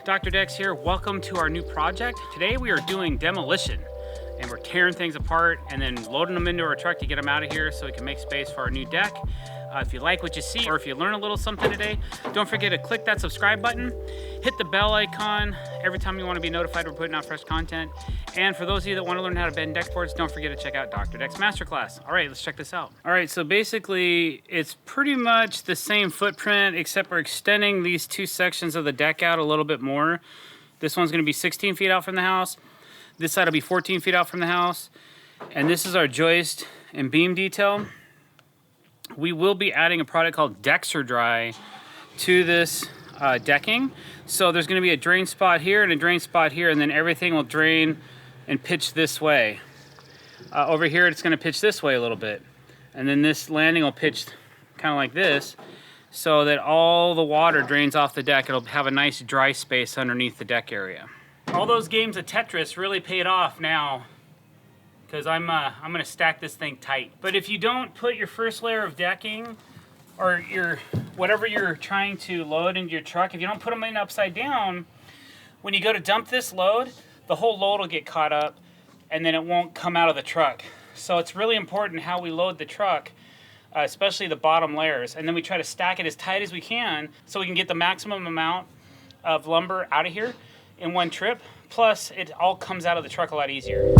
Dr. Decks here. Welcome to our new project. Today we are doing demolition and we're tearing things apart and then loading them into our truck to get them out of here so we can make space for our new deck. If you like what you see or if you learn a little something today, don't forget to click that subscribe button, hit the bell icon every time you want to be notified we're putting out fresh content. And for those of you that want to learn how to bend deck boards, don't forget to check out Dr. Decks Masterclass. All right, let's check this out. All right, so basically it's pretty much the same footprint except we're extending these two sections of the deck out a little bit more. This one's going to be 16 feet out from the house. This side will be 14 feet out from the house. And this is our joist and beam detail. We will be adding a product called Dexer to this decking. So there's going to be a drain spot here and a drain spot here, and then everything will drain and pitch this way. Over here it's going to pitch this way a little bit. And then this landing will pitch kind of like this so that all the water drains off the deck. It'll have a nice dry space underneath the deck area. All those games of Tetris really paid off now, because I'm gonna stack this thing tight. But if you don't put your first layer of decking or whatever you're trying to load into your truck, if you don't put them in upside down, when you go to dump this load, the whole load will get caught up and then it won't come out of the truck. So it's really important how we load the truck, especially the bottom layers. And then we try to stack it as tight as we can so we can get the maximum amount of lumber out of here in one trip. Plus, it all comes out of the truck a lot easier.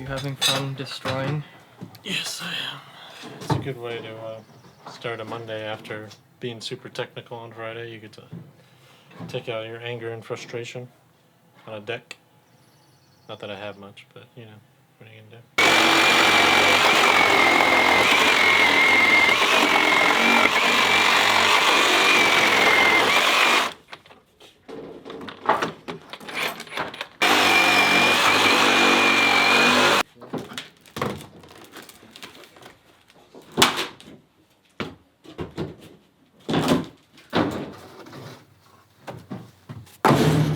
Having fun destroying? Yes, I am. It's a good way to start a Monday after being super technical on Friday. You get to take out your anger and frustration on a deck. Not that I have much, but you know, what are you gonna do?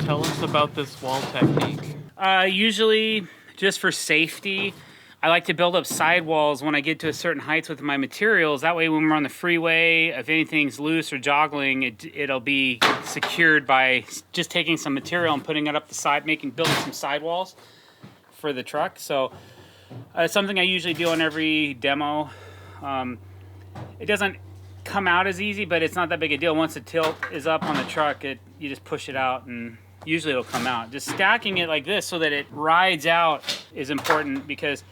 Tell us about this wall technique. Usually, just for safety, I like to build up sidewalls when I get to a certain height with my materials. That way when we're on the freeway, if anything's loose or joggling, it'll be secured by just taking some material and putting it up the side, building some sidewalls for the truck. So it's something I usually do on every demo. It doesn't come out as easy, but it's not that big a deal. Once the tilt is up on the truck, you just push it out and usually it'll come out. Just stacking it like this so that it rides out is important, because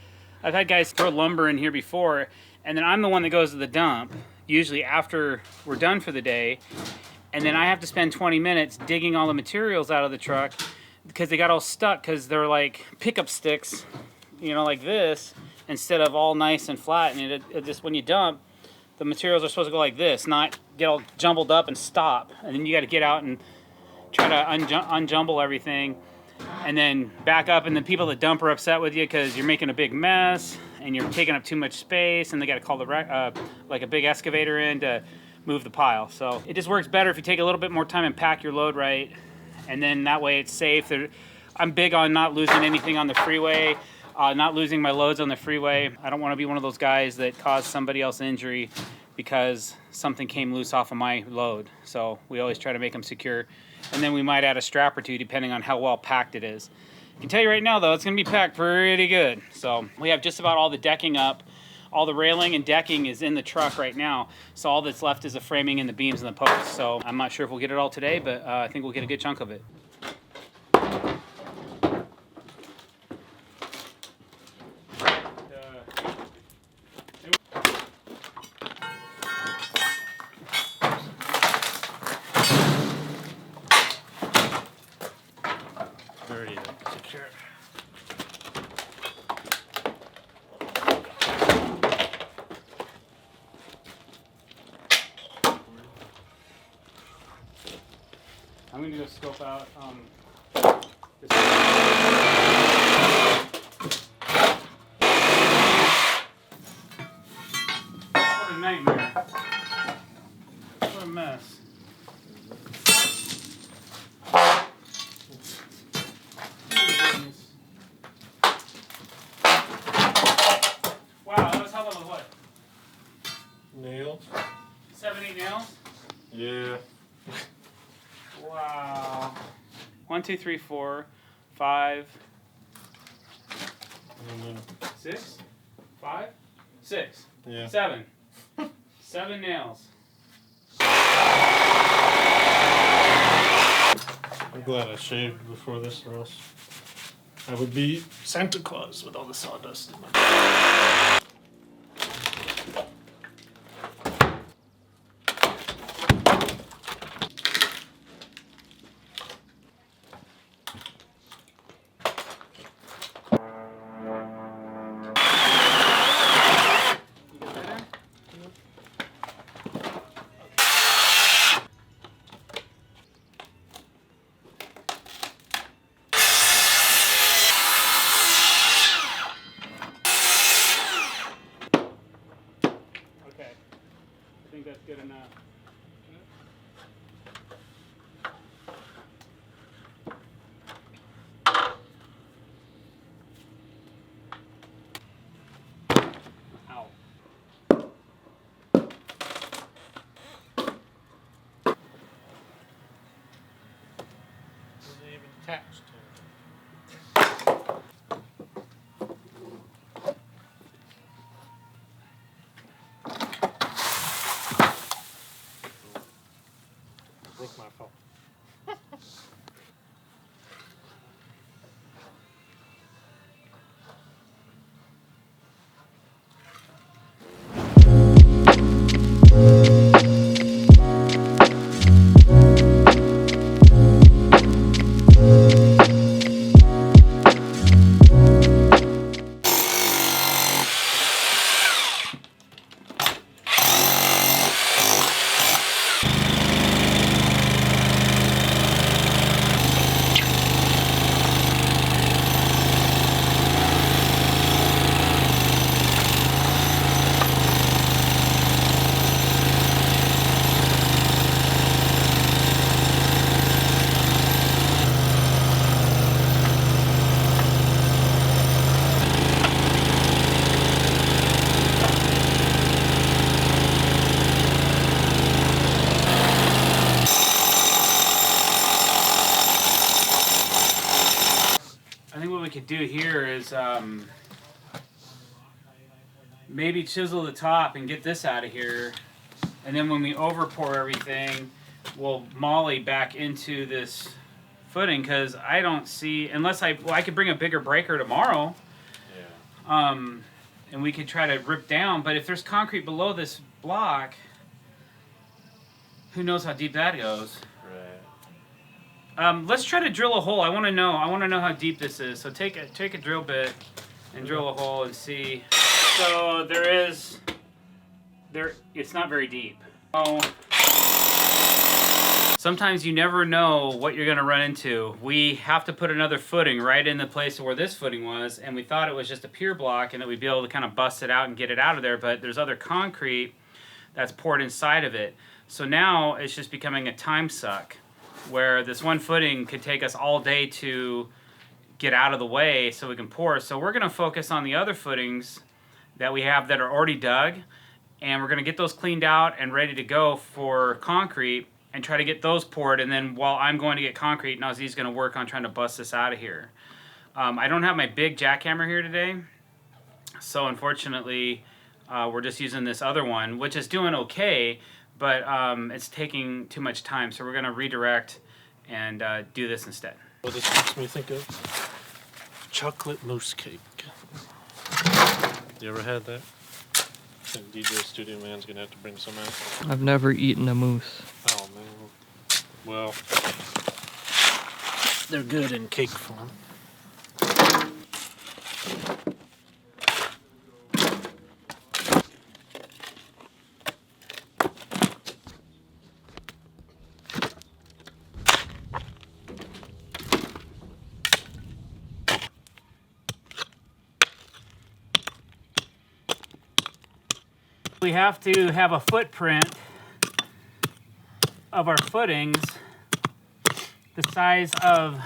I've had guys throw lumber in here before and then I'm the one that goes to the dump, usually after we're done for the day, and then I have to spend 20 minutes digging all the materials out of the truck because they got all stuck because they're like pickup sticks, you know, like this, instead of all nice and flat. And it just, when you dump, the materials are supposed to go like this, not get all jumbled up and stop. And then you got to get out and try to unjumble everything and then back up, and then people that dump are upset with you because you're making a big mess and you're taking up too much space, and they got to call like a big excavator in to move the pile. So it just works better if you take a little bit more time and pack your load right, and then that way it's safe. I'm big on not losing anything on the freeway, not losing my loads on the freeway. I don't want to be one of those guys that caused somebody else injury because something came loose off of my load. So we always try to make them secure. And then we might add a strap or two depending on how well packed it is. I can tell you right now though, it's gonna be packed pretty good. So we have just about all the decking up. All the railing and decking is in the truck right now. So all that's left is the framing and the beams and the posts. So I'm not sure if we'll get it all today, but I think we'll get a good chunk of it. I'm gonna go scope out this. What a nightmare. What a mess. Wow, that was how long, what? Nails? 7, 8 nails? Yeah. Wow. 1, 2, 3, 4, 5, And then, 6, 5, 6, yeah. 7. 7 nails. I'm glad I shaved before this, or else I would be Santa Claus with all the sawdust in my. Okay. I think that's good enough. Ow. Is it even attached to it? Broke my phone. I think what we could do here is maybe chisel the top and get this out of here, and then when we over pour everything, we'll molly back into this footing, because I don't see, unless I could bring a bigger breaker tomorrow, Yeah. and we could try to rip down, but if there's concrete below this block, who knows how deep that goes. Right. Let's try to drill a hole. I want to know how deep this is. So take a drill bit and drill a hole and see. So it's not very deep. Oh. Sometimes you never know what you're going to run into. We have to put another footing right in the place where this footing was, and we thought it was just a pier block and that we'd be able to kind of bust it out and get it out of there, but there's other concrete that's poured inside of it. So now it's just becoming a time suck, where this one footing could take us all day to get out of the way so we can pour. So we're going to focus on the other footings that we have that are already dug, and we're going to get those cleaned out and ready to go for concrete and try to get those poured. And then while I'm going to get concrete, Nazee's going to work on trying to bust this out of here. I don't have my big jackhammer here today, so unfortunately we're just using this other one, which is doing okay, but it's taking too much time, so we're going to redirect and do this instead. Well, this makes me think of chocolate mousse cake. You ever had that? I think DJ Studio Man's gonna have to bring some out. I've never eaten a mousse. Oh man. Well, they're good in cake form. We have to have a footprint of our footings the size of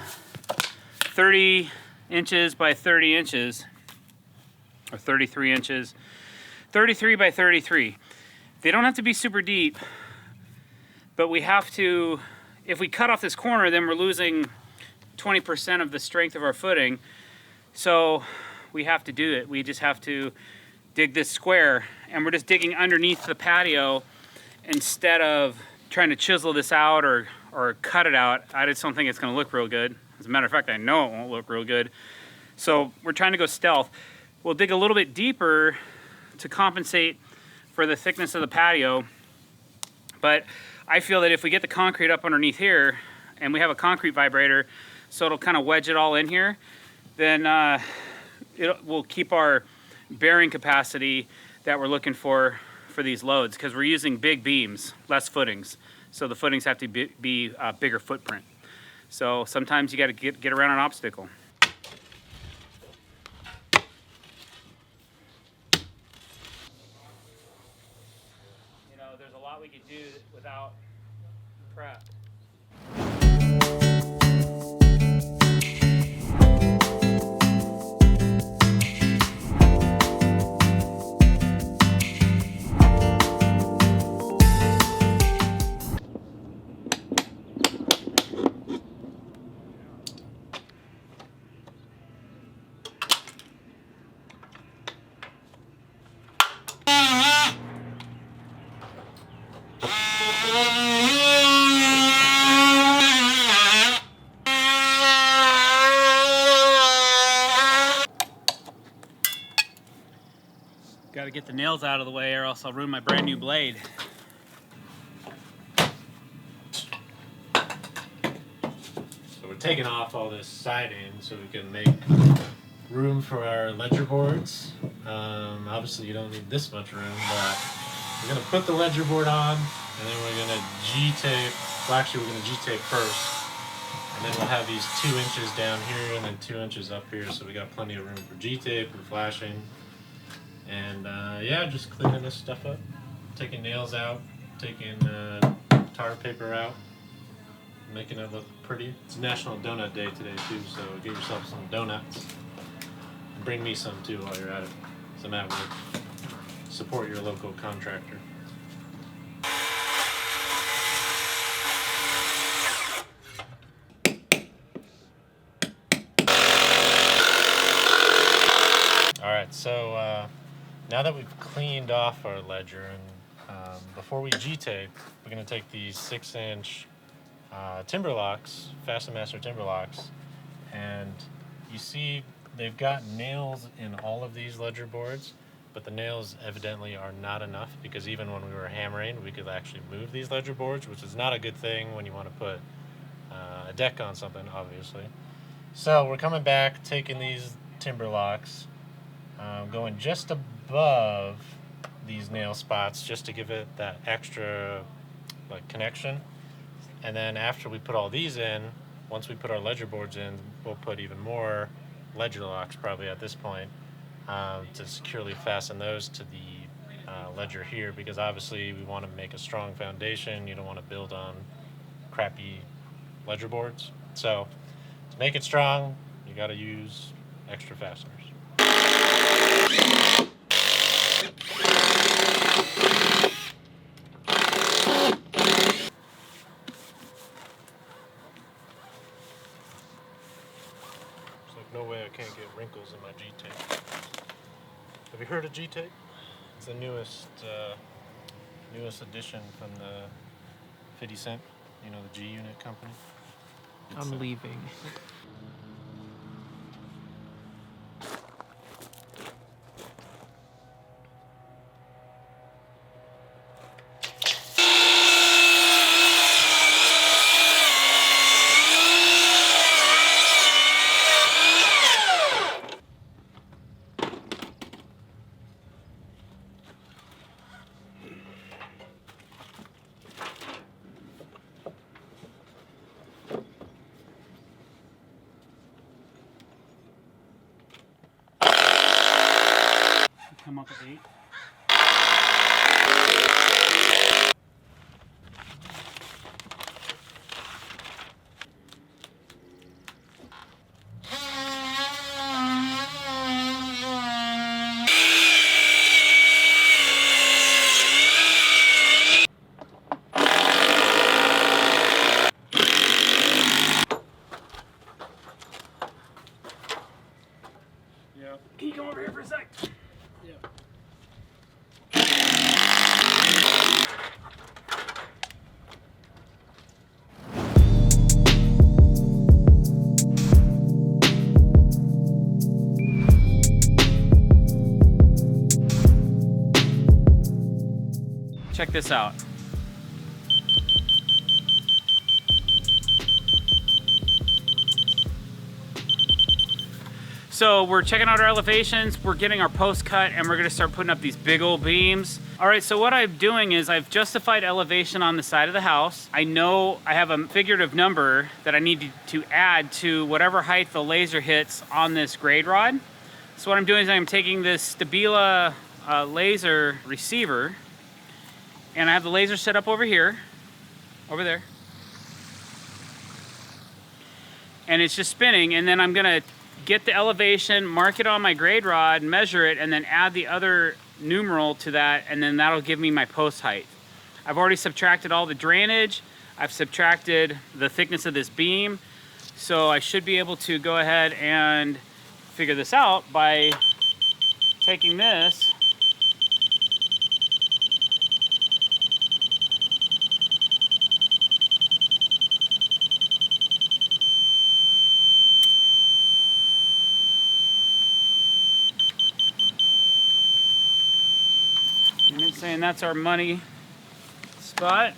30 inches by 30 inches, or 33 inches, 33 by 33. They don't have to be super deep, but we have to, if we cut off this corner, then we're losing 20% of the strength of our footing. So we have to do it. We just have to dig this square, and we're just digging underneath the patio instead of trying to chisel this out or cut it out. I just don't think it's gonna look real good. As a matter of fact, I know it won't look real good. So we're trying to go stealth. We'll dig a little bit deeper to compensate for the thickness of the patio. But I feel that if we get the concrete up underneath here, and we have a concrete vibrator, so it'll kind of wedge it all in here, then we'll keep our bearing capacity that we're looking for these loads, because we're using big beams, less footings. So the footings have to be a bigger footprint. So sometimes you got to get around an obstacle. You know, there's a lot we could do without prep. Got to get the nails out of the way or else I'll ruin my brand new blade. So we're taking off all this siding so we can make room for our ledger boards. Obviously you don't need this much room, but we're going to put the ledger board on, and then we're going to G-tape. Well, actually we're going to G-tape first, and then we'll have these 2 inches down here and then 2 inches up here, so we got plenty of room for G-tape and flashing. And yeah, just cleaning this stuff up, taking nails out, taking tar paper out, making it look pretty. It's National Donut Day today too, so get yourself some donuts. And bring me some too while you're at it. So I'm at work. Support your local contractor. Alright, so now that we've cleaned off our ledger, and before we G-tape, we're going to take these 6-inch timber locks, Fastener timber locks, and you see they've got nails in all of these ledger boards, but the nails evidently are not enough, because even when we were hammering, we could actually move these ledger boards, which is not a good thing when you want to put a deck on something, obviously. So we're coming back, taking these timber locks, going just above these nail spots just to give it that extra connection. And then after we put all these in, once we put our ledger boards in, we'll put even more ledger locks probably at this point to securely fasten those to the ledger here, because obviously we want to make a strong foundation. You don't want to build on crappy ledger boards. So to make it strong, you got to use extra fasteners. No way I can't get wrinkles in my G-tape. Have you heard of G-tape? It's the newest addition from the 50 Cent, you know, the G-Unit company. I'm leaving. Come up with 8. Can you come over here for a sec? Yeah. Check this out. So we're checking out our elevations, we're getting our post cut, and we're gonna start putting up these big old beams. All right, so what I'm doing is I've justified elevation on the side of the house. I know I have a figurative number that I need to add to whatever height the laser hits on this grade rod. So what I'm doing is I'm taking this Stabila laser receiver, and I have the laser set up over here, over there. And it's just spinning, and then I'm gonna get the elevation, mark it on my grade rod, measure it, and then add the other numeral to that, and then that'll give me my post height. I've already subtracted all the drainage, I've subtracted the thickness of this beam, so I should be able to go ahead and figure this out by taking this and it's saying that's our money spot.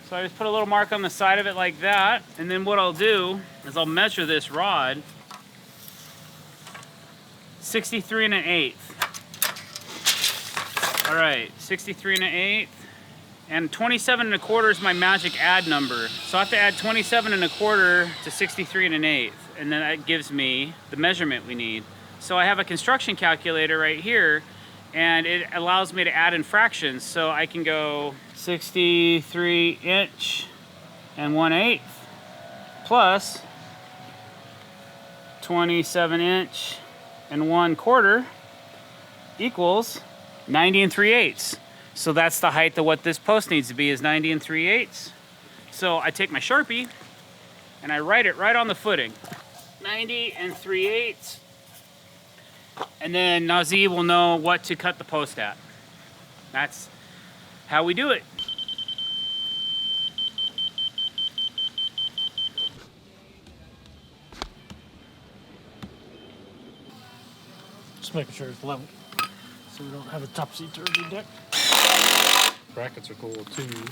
So I just put a little mark on the side of it like that, and then what I'll do is I'll measure this rod 63 1/8. All right, 63 1/8, and 27 1/4 is my magic add number. So I have to add 27 1/4 to 63 1/8, and then that gives me the measurement we need. So I have a construction calculator right here, and it allows me to add in fractions. So I can go 63 inch and 1/8 plus 27 inch and 1/4 equals 90 3/8. So that's the height of what this post needs to be, is 90 3/8. So I take my Sharpie and I write it right on the footing, 90 3/8. And then Nazi will know what to cut the post at. That's how we do it. Just making sure it's level, so we don't have a topsy-turvy deck. Brackets are cool too.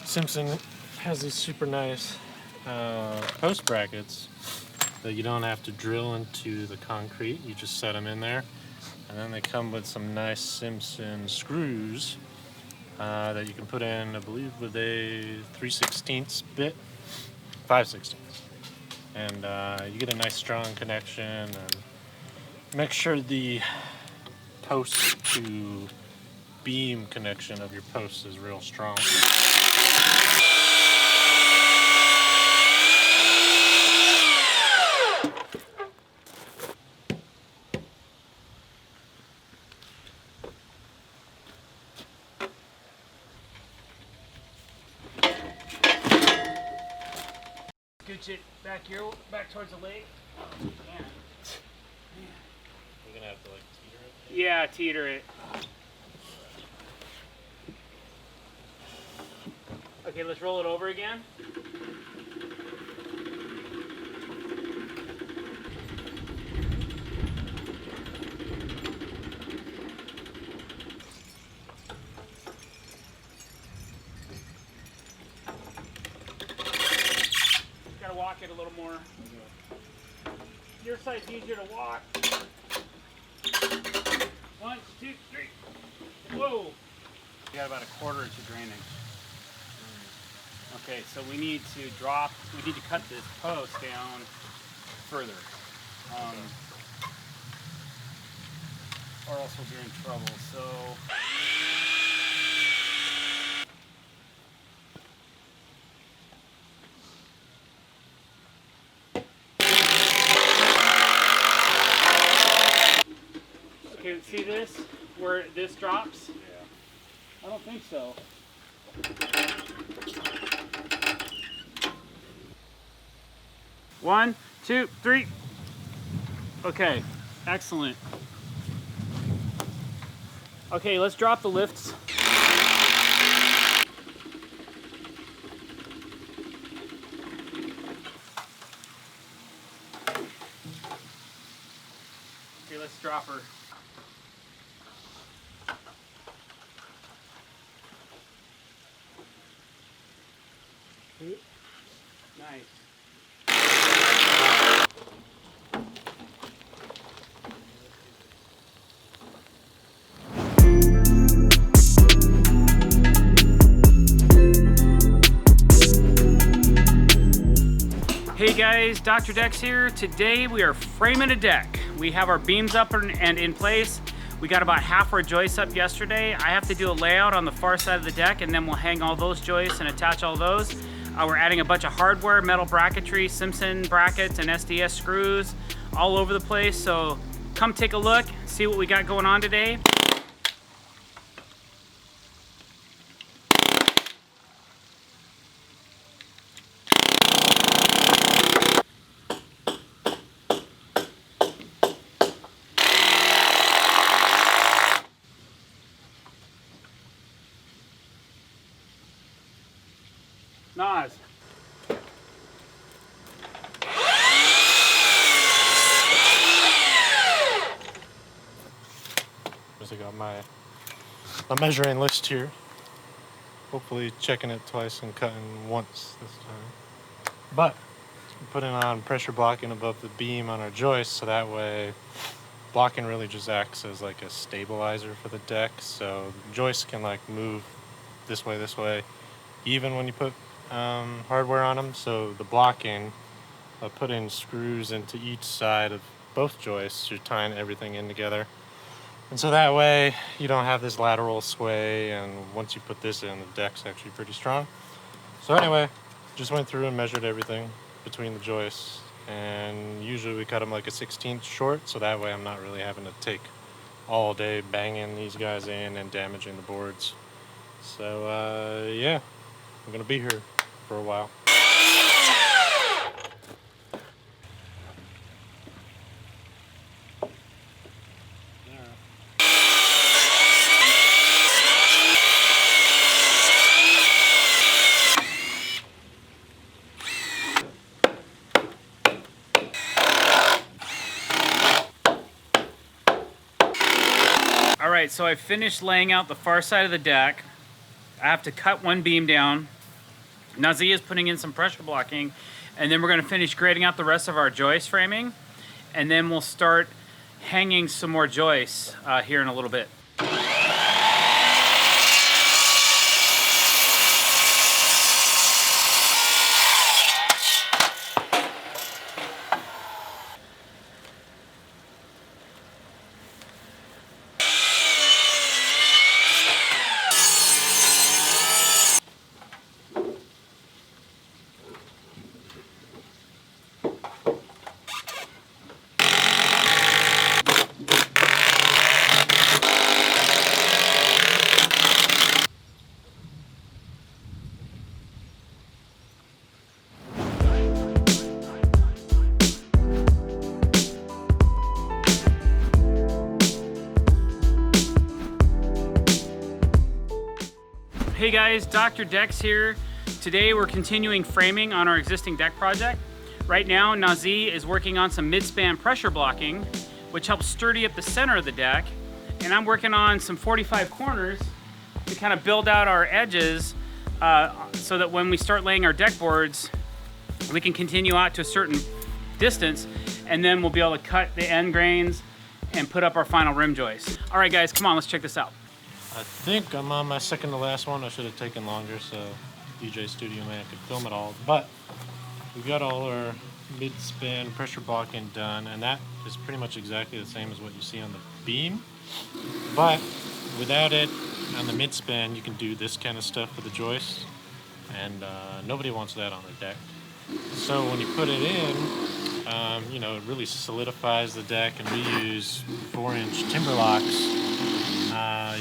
Simpson has these super nice post brackets that you don't have to drill into the concrete. You just set them in there, and then they come with some nice Simpson screws that you can put in, I believe, with a 3/16 bit, 5/16, and you get a nice strong connection. And make sure the post to beam connection of your post is real strong. Scooch it back here, back towards the lake. You're gonna have to like teeter it. Yeah, teeter it. Okay, let's roll it over again. Gotta walk it a little more. Your side's easier to walk. 1, 2, 3. Whoa! We got about 1/4 inch of drainage. Okay, so we need to cut this post down further. Or else we'll be in trouble, so. Okay, see this? Where this drops? Yeah. I don't think so. One, two, three. Okay, Excellent. Okay, let's drop the lifts. Okay, let's drop her. Nice. Hey guys, Dr. Decks here. Today we are framing a deck. We have our beams up and in place. We got about half our joists up yesterday. I have to do a layout on the far side of the deck and then we'll hang all those joists and attach all those. We're adding a bunch of hardware, metal bracketry, Simpson brackets and SDS screws all over the place. So come take a look, see what we got going on today. Nas. I got my measuring list here. Hopefully checking it twice and cutting once this time. But I'm putting on pressure blocking above the beam on our joist, so that way blocking really just acts as like a stabilizer for the deck. So the joist can like move this way, even when you put hardware on them. So the blocking, putting screws into each side of both joists, you're tying everything in together. And so that way you don't have this lateral sway, and once you put this in, the deck's actually pretty strong. So anyway, just went through and measured everything between the joists, and usually we cut them like a 1/16 short, so that way I'm not really having to take all day banging these guys in and damaging the boards. So yeah, I'm gonna be here for a while. Alright, so I finished laying out the far side of the deck. I have to cut one beam down. Nazi is putting in some pressure blocking, and then we're going to finish grading out the rest of our joist framing, and then we'll start hanging some more joists here in a little bit. Hey guys, Dr. Decks here. Today we're continuing framing on our existing deck project. Right now, Nazi is working on some mid-span pressure blocking, which helps sturdy up the center of the deck. And I'm working on some 45 corners to kind of build out our edges so that when we start laying our deck boards, we can continue out to a certain distance, and then we'll be able to cut the end grains and put up our final rim joist. All right guys, come on, let's check this out. I think I'm on my second to last one. I should have taken longer so DJ Studio Man could film it all. But we got all our mid-span pressure blocking done, and that is pretty much exactly the same as what you see on the beam. But without it on the mid-span, you can do this kind of stuff with the joist, and nobody wants that on the deck. So when you put it in, you know, it really solidifies the deck, and we use 4-inch timber locks.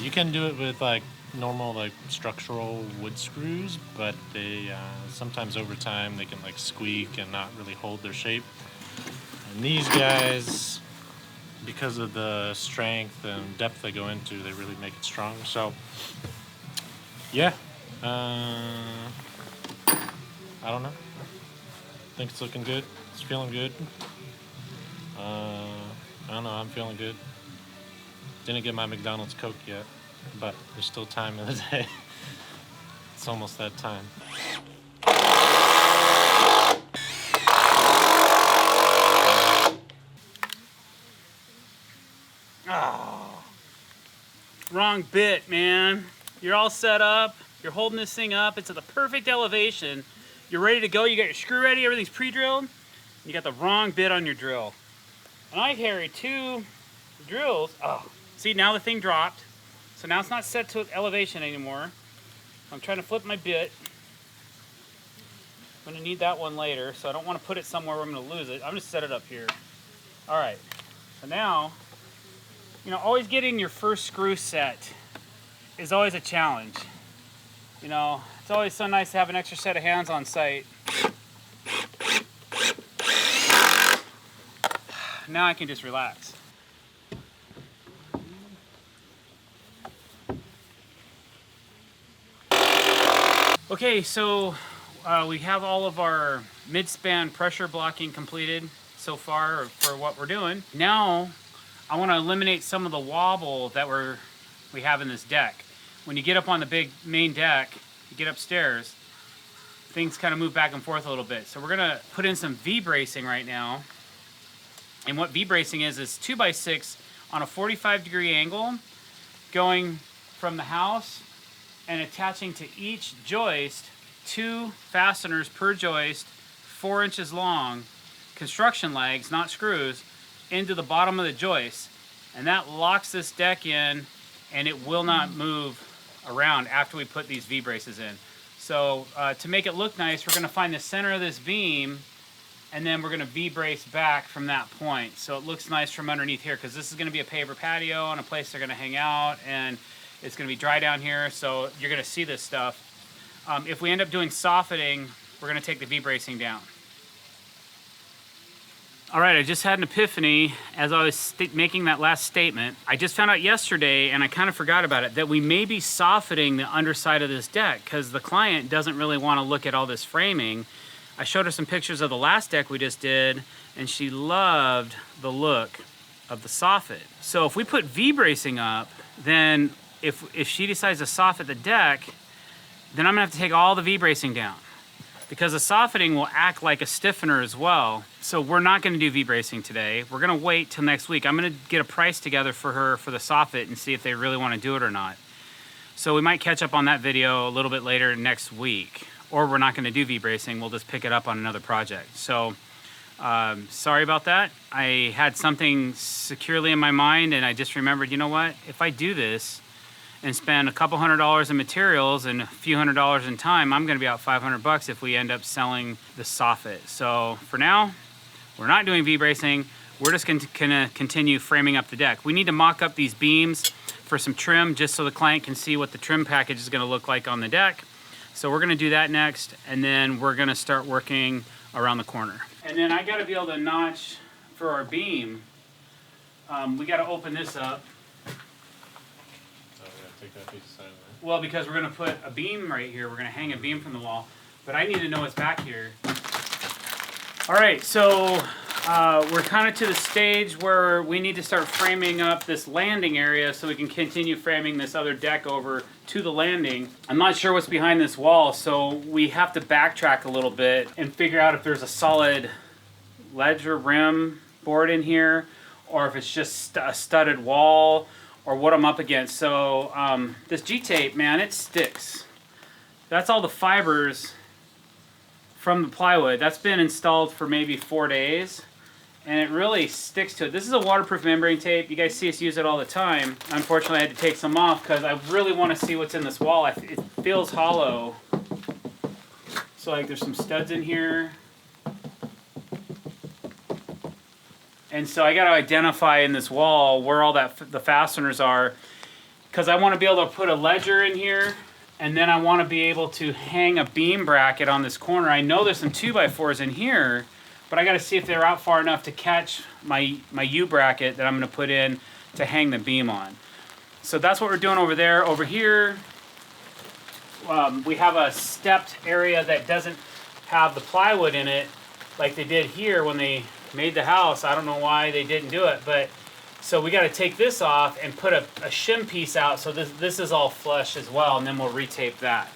You can do it with like normal like structural wood screws, but they sometimes over time they can like squeak and not really hold their shape. And these guys, because of the strength and depth they go into, they really make it strong. So, yeah, I don't know. I think it's looking good. It's feeling good. I don't know. I'm feeling good. Didn't get my McDonald's Coke yet, but there's still time in the day. It's almost that time. Oh, wrong bit, man. You're all set up. You're holding this thing up. It's at the perfect elevation. You're ready to go. You got your screw ready. Everything's pre-drilled. You got the wrong bit on your drill. And I carry 2 drills. Oh, see, now the thing dropped. So now it's not set to elevation anymore. I'm trying to flip my bit. I'm gonna need that one later, so I don't want to put it somewhere where I'm gonna lose it. I'm gonna set it up here. All right, so now, you know, always getting your first screw set is always a challenge. You know, it's always so nice to have an extra set of hands on site. Now I can just relax. Okay, so we have all of our mid-span pressure blocking completed so far for what we're doing. Now I want to eliminate some of the wobble that we have in this deck. When you get up on the big main deck, you get upstairs, things kind of move back and forth a little bit. So we're gonna put in some V-bracing right now. And what V-bracing is 2x6 on a 45-degree angle, going from the house and attaching to each joist 2 fasteners per joist, 4 inches long, construction legs, not screws, into the bottom of the joist. And that locks this deck in, and it will not move around after we put these V-braces in. So to make it look nice, we're gonna find the center of this beam, and then we're gonna V-brace back from that point. So it looks nice from underneath here, because this is gonna be a paver patio and a place they're gonna hang out, and it's gonna be dry down here, so you're gonna see this stuff. If we end up doing soffiting, we're gonna take the V-bracing down. All right, I just had an epiphany as I was making that last statement. I just found out yesterday, and I kind of forgot about it, that we may be soffiting the underside of this deck, because the client doesn't really wanna look at all this framing. I showed her some pictures of the last deck we just did, and she loved the look of the soffit. So if we put V-bracing up, then if she decides to soffit the deck, then I'm gonna have to take all the V-bracing down, because the soffiting will act like a stiffener as well. So we're not gonna do V-bracing today. We're gonna wait till next week. I'm gonna get a price together for her for the soffit and see if they really wanna do it or not. So we might catch up on that video a little bit later next week, or we're not gonna do V-bracing, we'll just pick it up on another project. So sorry about that. I had something securely in my mind, and I just remembered, you know what? If I do this and spend a couple $100 in materials and a few $100 in time, I'm gonna be out $500 if we end up selling the soffit. So for now, we're not doing V-bracing. We're just gonna continue framing up the deck. We need to mock up these beams for some trim, just so the client can see what the trim package is gonna look like on the deck. So we're gonna do that next, and then we're gonna start working around the corner. And then I gotta be able to notch for our beam. We gotta open this up. Take that piece aside of that. Well, because we're gonna put a beam right here. We're gonna hang a beam from the wall, but I need to know what's back here. All right, so we're kind of to the stage where we need to start framing up this landing area so we can continue framing this other deck over to the landing. I'm not sure what's behind this wall, so we have to backtrack a little bit and figure out if there's a solid ledge or rim board in here, or if it's just a studded wall, or what I'm up against. So this G-tape, man, it sticks. That's all the fibers from the plywood. That's been installed for maybe 4 days, and it really sticks to it. This is a waterproof membrane tape. You guys see us use it all the time. Unfortunately, I had to take some off because I really want to see what's in this wall. It feels hollow. So like there's some studs in here. And so I got to identify in this wall where all the fasteners are, because I want to be able to put a ledger in here, and then I want to be able to hang a beam bracket on this corner. I know there's some 2x4s in here, but I got to see if they're out far enough to catch my U-bracket that I'm going to put in to hang the beam on. So that's what we're doing over there. Over here, we have a stepped area that doesn't have the plywood in it like they did here when they made the house. I don't know why they didn't do it, but so we got to take this off and put a shim piece out so this is all flush as well, and then we'll retape that.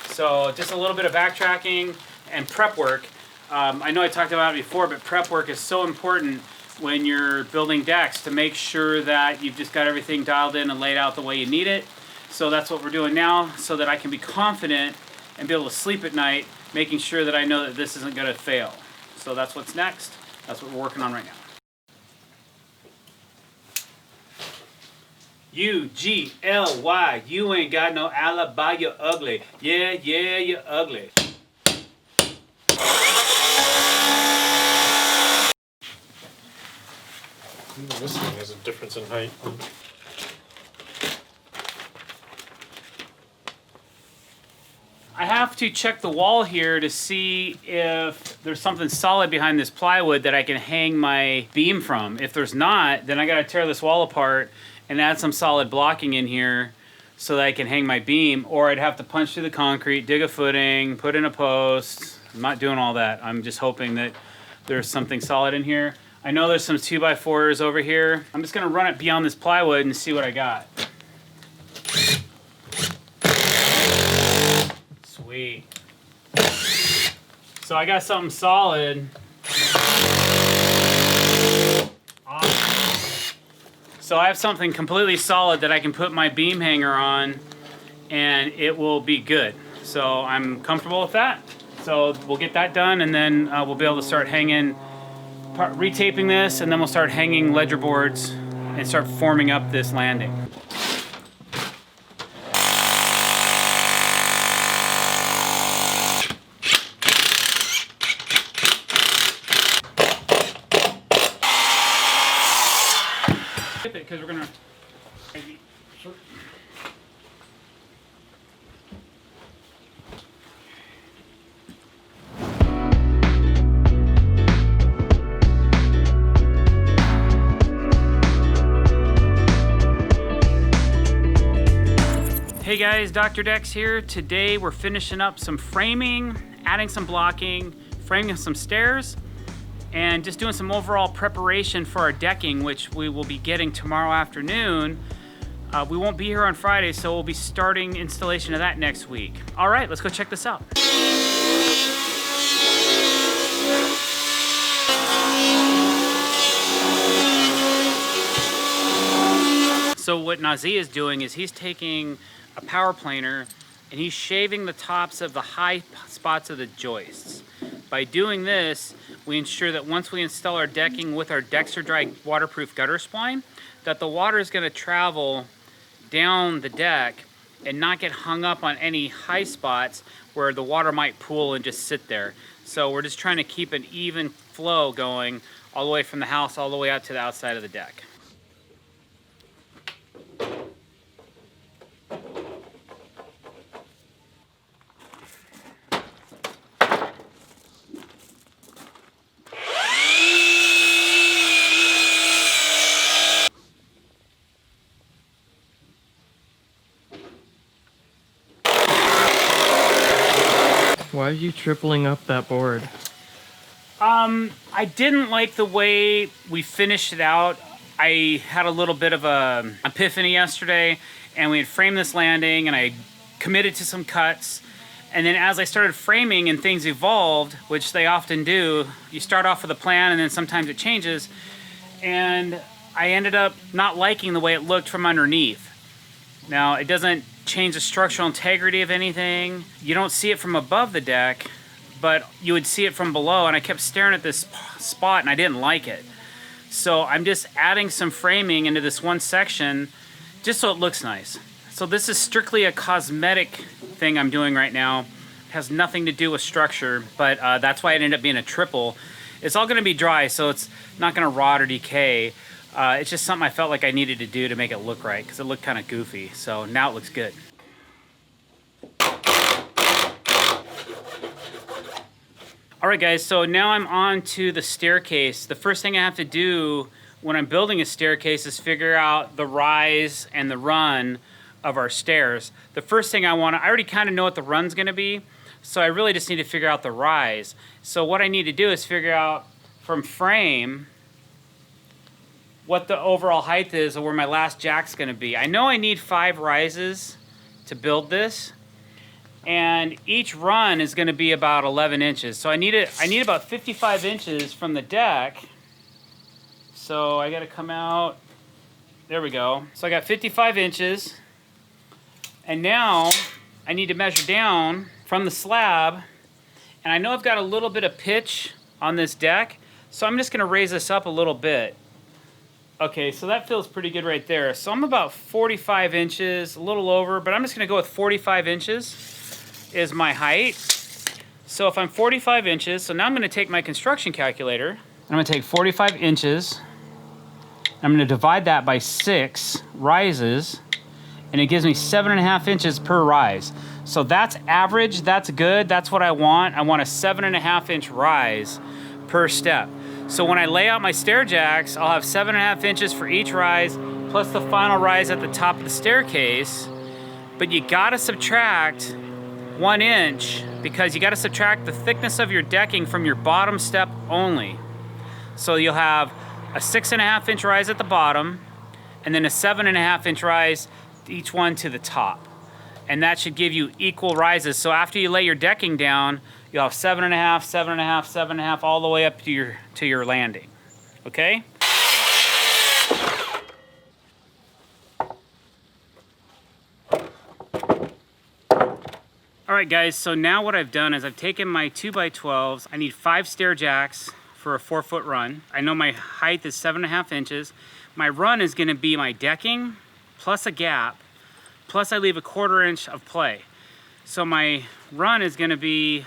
So just a little bit of backtracking and prep work. I know I talked about it before, but prep work is so important when you're building decks to make sure that you've just got everything dialed in and laid out the way you need it. So that's what we're doing now so that I can be confident and be able to sleep at night, making sure that I know that this isn't going to fail. So that's what's next. That's what we're working on right now. U-G-L-Y, you ain't got no alibi, you're ugly. Yeah, yeah, you're ugly. Even this thing has a difference in height. I have to check the wall here to see if there's something solid behind this plywood that I can hang my beam from. If there's not, then I gotta tear this wall apart and add some solid blocking in here so that I can hang my beam, or I'd have to punch through the concrete, dig a footing, put in a post. I'm not doing all that. I'm just hoping that there's something solid in here. I know there's some 2x4s over here. I'm just gonna run it beyond this plywood and see what I got. Sweet. So I got something solid. Awesome. So I have something completely solid that I can put my beam hanger on and it will be good. So I'm comfortable with that. So we'll get that done and then we'll be able to start hanging, retaping this, and then we'll start hanging ledger boards and start forming up this landing. Because we're gonna. Hey guys, Dr. Decks here. Today we're finishing up some framing, adding some blocking, framing some stairs, and just doing some overall preparation for our decking, which we will be getting tomorrow afternoon. We won't be here on Friday, so we'll be starting installation of that next week. All right, let's go check this out. So what Nazi is doing is he's taking a power planer and he's shaving the tops of the high spots of the joists. By doing this, we ensure that once we install our decking with our Dexter-Dry waterproof gutter spline, that the water is going to travel down the deck and not get hung up on any high spots where the water might pool and just sit there. So we're just trying to keep an even flow going all the way from the house all the way out to the outside of the deck. Why are you tripling up that board? I didn't like the way we finished it out. I had a little bit of a epiphany yesterday, and we had framed this landing, and I committed to some cuts. And then as I started framing and things evolved, which they often do, you start off with a plan and then sometimes it changes. And I ended up not liking the way it looked from underneath. Now, it doesn't change the structural integrity of anything. You don't see it from above the deck, but you would see it from below, and I kept staring at this spot and I didn't like it. So I'm just adding some framing into this one section just so it looks nice. So this is strictly a cosmetic thing I'm doing right now. It has nothing to do with structure, but that's why it ended up being a triple. It's all gonna be dry, so it's not gonna rot or decay. It's just something I felt like I needed to do to make it look right, because it looked kind of goofy. So now it looks good. All right, guys, so now I'm on to the staircase. The first thing I have to do when I'm building a staircase is figure out the rise and the run of our stairs. The first thing I already kind of know what the run's gonna be, so I really just need to figure out the rise. So what I need to do is figure out from frame what the overall height is or where my last jack's gonna be. I know I need 5 rises to build this, and each run is gonna be about 11 inches. So I need about 55 inches from the deck. So I gotta come out, there we go. So I got 55 inches, and now I need to measure down from the slab, and I know I've got a little bit of pitch on this deck, so I'm just gonna raise this up a little bit. Okay, so that feels pretty good right there. So I'm about 45 inches, a little over, but I'm just gonna go with 45 inches is my height. So if I'm 45 inches, so now I'm gonna take my construction calculator. I'm gonna take 45 inches. I'm gonna divide that by 6 rises, and it gives me 7.5 inches per rise. So that's average, that's good, that's what I want. I want a 7.5 inch rise per step. So when I lay out my stair jacks, I'll have 7.5 inches for each rise, plus the final rise at the top of the staircase. But you gotta subtract 1 inch, because you gotta subtract the thickness of your decking from your bottom step only. So you'll have a 6.5 inch rise at the bottom, and then a 7.5 inch rise, each one to the top. And that should give you equal rises. So after you lay your decking down, you'll have 7.5, 7.5, 7.5, all the way up to your landing. Okay? All right, guys, so now what I've done is I've taken my 2x12s. I need 5 stair jacks for a 4-foot run. I know my height is 7.5 inches. My run is gonna be my decking plus a gap, plus I leave a 1/4 inch of play. So my run is gonna be,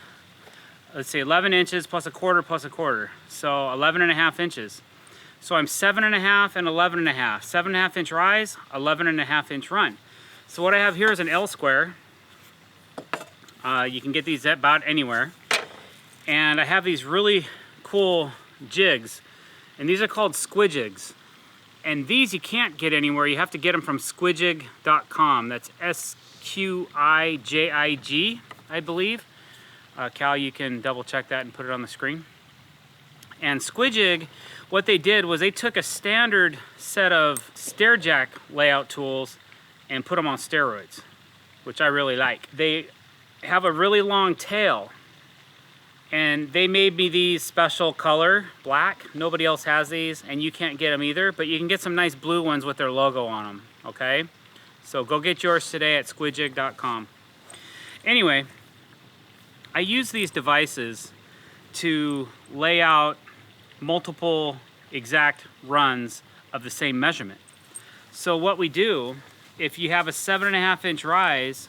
let's say 11 inches plus a 1/4 plus a 1/4. So 11.5 inches. So I'm 7.5 and 11.5. 7.5 inch rise, 11.5 inch run. So what I have here is an L square. You can get these about anywhere. And I have these really cool jigs. And these are called squijigs. And these you can't get anywhere. You have to get them from squijig.com. That's SQIJIG, I believe. Cal, you can double check that and put it on the screen. And Squijig, what they did was they took a standard set of stair jack layout tools and put them on steroids, which I really like. They have a really long tail, and they made me these special color, black. Nobody else has these, and you can't get them either, but you can get some nice blue ones with their logo on them, okay? So go get yours today at squijig.com. Anyway, I use these devices to lay out multiple exact runs of the same measurement. So what we do, if you have a 7.5 inch rise,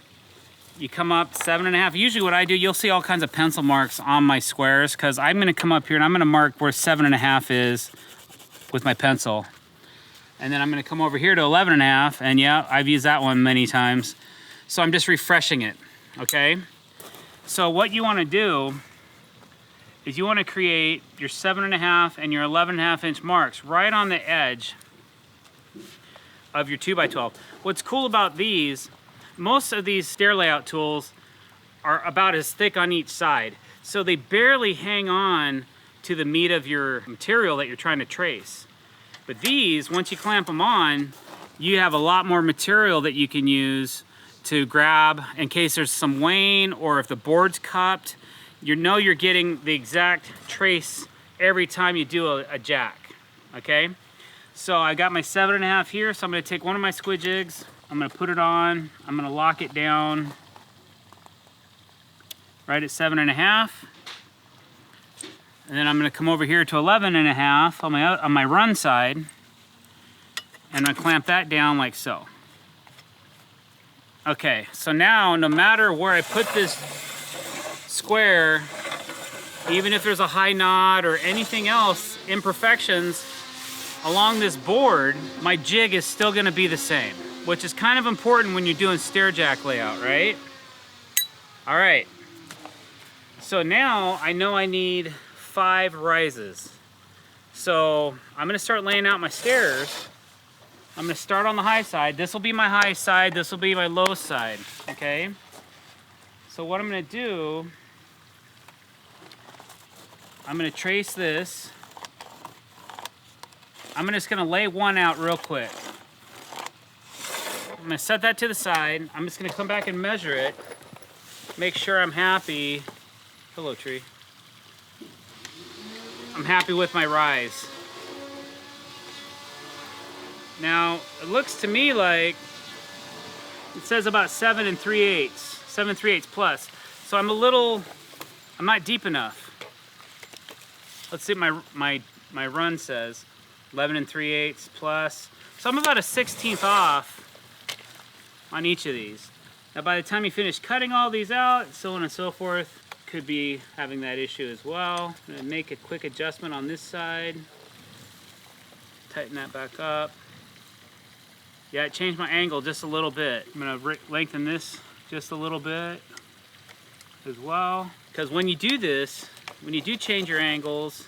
you come up 7.5. Usually what I do, you'll see all kinds of pencil marks on my squares, because I'm gonna come up here and I'm gonna mark where 7.5 is with my pencil. And then I'm gonna come over here to 11.5, and yeah, I've used that one many times. So I'm just refreshing it, okay? So what you wanna do is you wanna create your 7.5 and your 11.5 inch marks right on the edge of your 2x12. What's cool about these, most of these stair layout tools are about as thick on each side. So they barely hang on to the meat of your material that you're trying to trace. But these, once you clamp them on, you have a lot more material that you can use to grab in case there's some wane, or if the board's cupped, you know you're getting the exact trace every time you do a jack, okay? So I got my 7.5 here, so I'm gonna take one of my squijigs, I'm gonna put it on, I'm gonna lock it down right at 7.5. And then I'm gonna come over here to 11.5 on my run side, and I clamp that down like so. Okay, so now no matter where I put this square, even if there's a high knot or anything else, imperfections along this board, my jig is still gonna be the same, which is kind of important when you're doing stair jack layout, right? All right, So now I know I need 5 rises. So I'm gonna start laying out my stairs. I'm gonna start on the high side. This will be my high side, this will be my low side, okay? So what I'm gonna do, I'm gonna trace this. I'm just gonna lay one out real quick. I'm gonna set that to the side. I'm just gonna come back and measure it. Make sure I'm happy. Hello, tree. I'm happy with my rise. Now, it looks to me like it says about 7 3/8, 7 3/8 plus. So I'm not deep enough. Let's see what my run says. 11 3/8 plus. So I'm about a 1/16 off on each of these. Now by the time you finish cutting all these out, so on and so forth, could be having that issue as well. I'm gonna make a quick adjustment on this side. Tighten that back up. Yeah, it changed my angle just a little bit. I'm gonna lengthen this just a little bit as well. Because when you do this, when you do change your angles,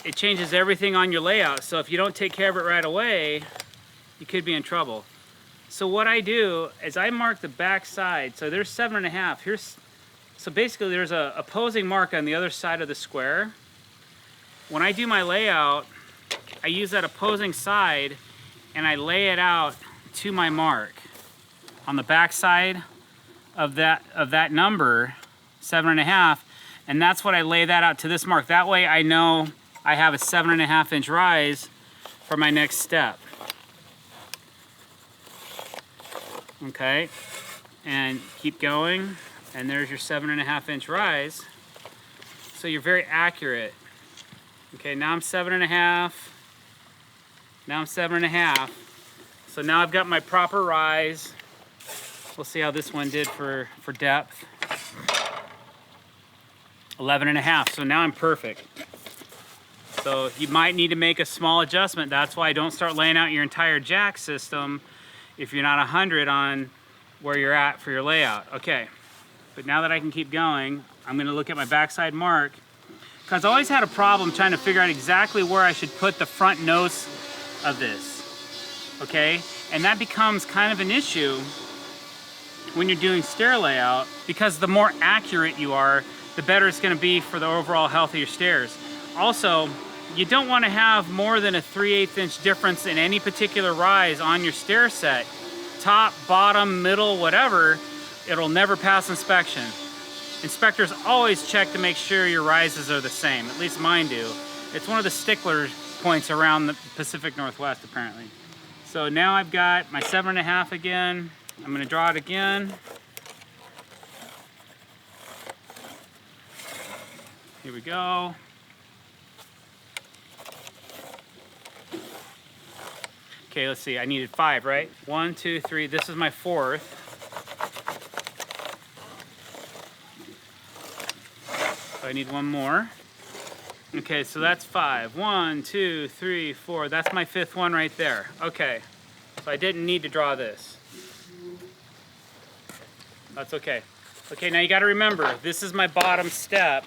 it changes everything on your layout. So if you don't take care of it right away, you could be in trouble. So what I do is I mark the back side. So there's 7.5. So basically there's a opposing mark on the other side of the square. When I do my layout, I use that opposing side and I lay it out to my mark on the back side of that number, 7.5, and that's what I lay that out to this mark. That way I know I have a 7.5 inch rise for my next step. Okay, and keep going, and there's your 7.5 inch rise. So you're very accurate. Okay, now I'm 7.5. Now I'm 7.5. So now I've got my proper rise. We'll see how this one did for depth. 11.5. So now I'm perfect. So you might need to make a small adjustment. That's why I don't start laying out your entire jack system if you're not 100 on where you're at for your layout. Okay, but now that I can keep going, I'm gonna look at my backside mark, because I always had a problem trying to figure out exactly where I should put the front nose of this, okay? And that becomes kind of an issue when you're doing stair layout, because the more accurate you are, the better it's gonna be for the overall health of your stairs. Also, you don't want to have more than a 3/8 inch difference in any particular rise on your stair set. Top, bottom, middle, whatever, it'll never pass inspection. Inspectors always check to make sure your rises are the same, at least mine do. It's one of the stickler points around the Pacific Northwest, apparently. So now I've got my 7.5 again. I'm gonna draw it again. Here we go. Okay, let's see, I needed 5, right? 1, 2, 3, this is my 4th. So I need one more. Okay, so that's 5. 1, 2, 3, 4, that's my 5th one right there. Okay, so I didn't need to draw this. That's okay. Okay, now you gotta remember, this is my bottom step.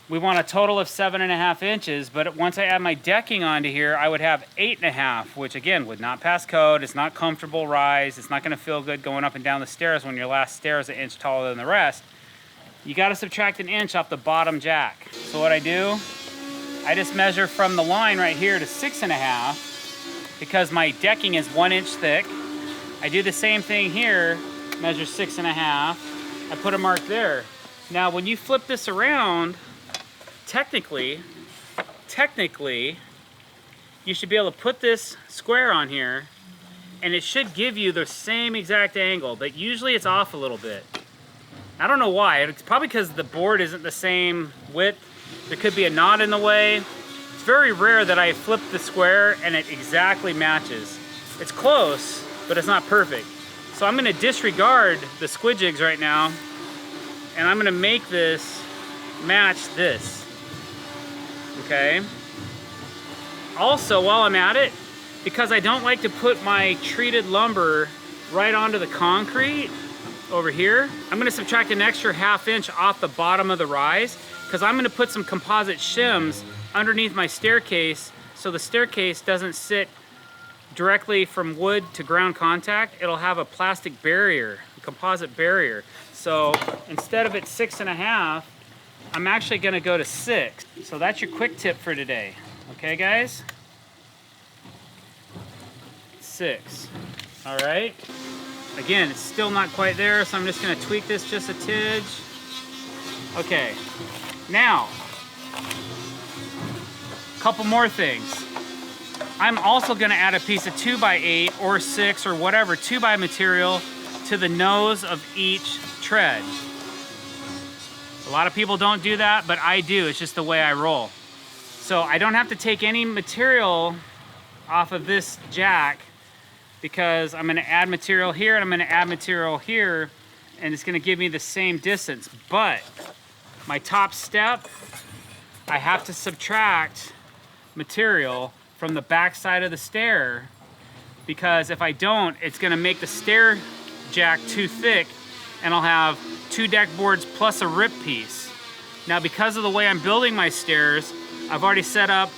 We want a total of 7.5 inches, but once I add my decking onto here, I would have 8.5, which again, would not pass code. It's not comfortable rise. It's not gonna feel good going up and down the stairs when your last stair is an inch taller than the rest. You gotta subtract an inch off the bottom jack. So what I do, I just measure from the line right here to 6.5, because my decking is 1 inch thick. I do the same thing here, measure 6.5. I put a mark there. Now, when you flip this around, technically, you should be able to put this square on here and it should give you the same exact angle, but usually it's off a little bit. I don't know why. It's probably because the board isn't the same width. There could be a knot in the way. It's very rare that I flip the square and it exactly matches. It's close, but it's not perfect. So I'm gonna disregard the squid jigs right now and I'm gonna make this match this. Okay. Also, while I'm at it, because I don't like to put my treated lumber right onto the concrete over here. I'm gonna subtract an extra 1/2 inch off the bottom of the rise because I'm gonna put some composite shims underneath my staircase so the staircase doesn't sit directly from wood to ground contact. It'll have a plastic barrier, a composite barrier. So instead of it 6.5, I'm actually gonna go to 6. So that's your quick tip for today. Okay, guys? 6. All right. Again, it's still not quite there, so I'm just gonna tweak this just a tidge. Okay. Now, a couple more things. I'm also gonna add a piece of 2x8 or 6 or whatever 2x material to the nose of each tread. A lot of people don't do that, but I do. It's just the way I roll. So I don't have to take any material off of this jack because I'm gonna add material here and I'm gonna add material here, and it's gonna give me the same distance. But my top step, I have to subtract material from the back side of the stair, because if I don't, it's gonna make the stair jack too thick and I'll have 2 deck boards plus a rip piece. Now, because of the way I'm building my stairs, I've already set up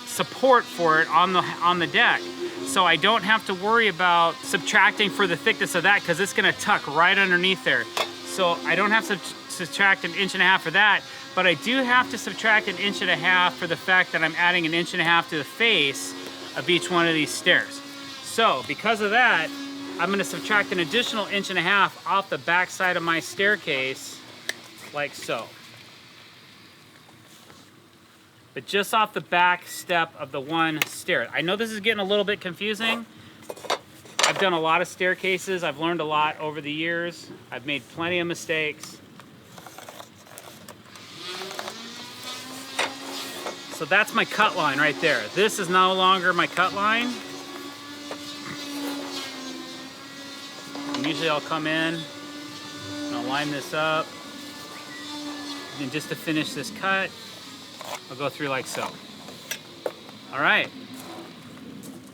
support for it on the deck. So I don't have to worry about subtracting for the thickness of that because it's gonna tuck right underneath there. So I don't have to subtract 1.5 inches for that, but I do have to subtract 1.5 inches for the fact that I'm adding 1.5 inches to the face of each one of these stairs. So because of that, I'm gonna subtract an additional 1.5 inches off the back side of my staircase, like so. But just off the back step of the one stair. I know this is getting a little bit confusing. I've done a lot of staircases. I've learned a lot over the years. I've made plenty of mistakes. So that's my cut line right there. This is no longer my cut line. And usually I'll come in and I'll line this up. And just to finish this cut, I'll go through like so. All right.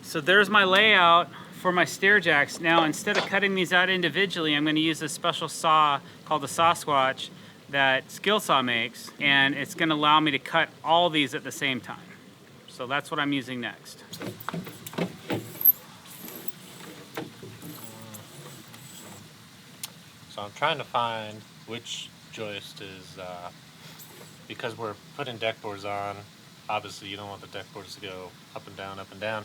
So there's my layout for my stair jacks. Now, instead of cutting these out individually, I'm going to use this special saw called the Sasquatch that Skill Saw makes, and it's going to allow me to cut all these at the same time. So that's what I'm using next. So I'm trying to find which joist is, because we're putting deck boards on, obviously you don't want the deck boards to go up and down, up and down.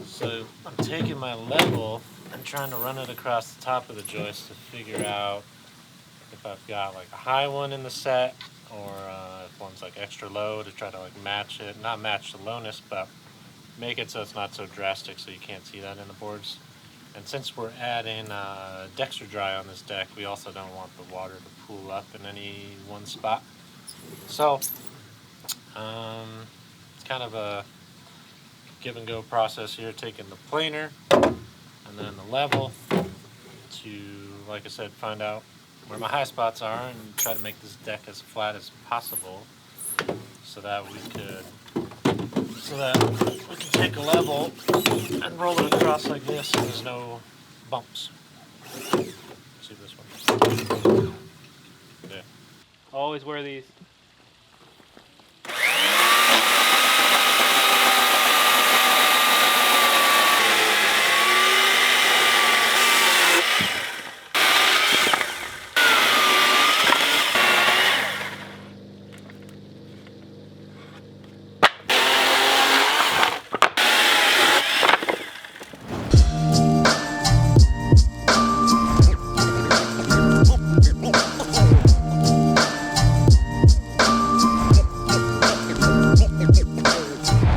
So I'm taking my level and trying to run it across the top of the joist to figure out if I've got like a high one in the set, or if one's like extra low, to try to like match it, not match the lowness, but make it so it's not so drastic so you can't see that in the boards. And since we're adding Dexter Dry on this deck, we also don't want the water to pool up in any one spot. So it's kind of a give and go process here, taking the planer and then the level to, like I said, find out where my high spots are and try to make this deck as flat as possible so that we can take a level and roll it across like this and there's no bumps. See this one? Yeah. Always wear these.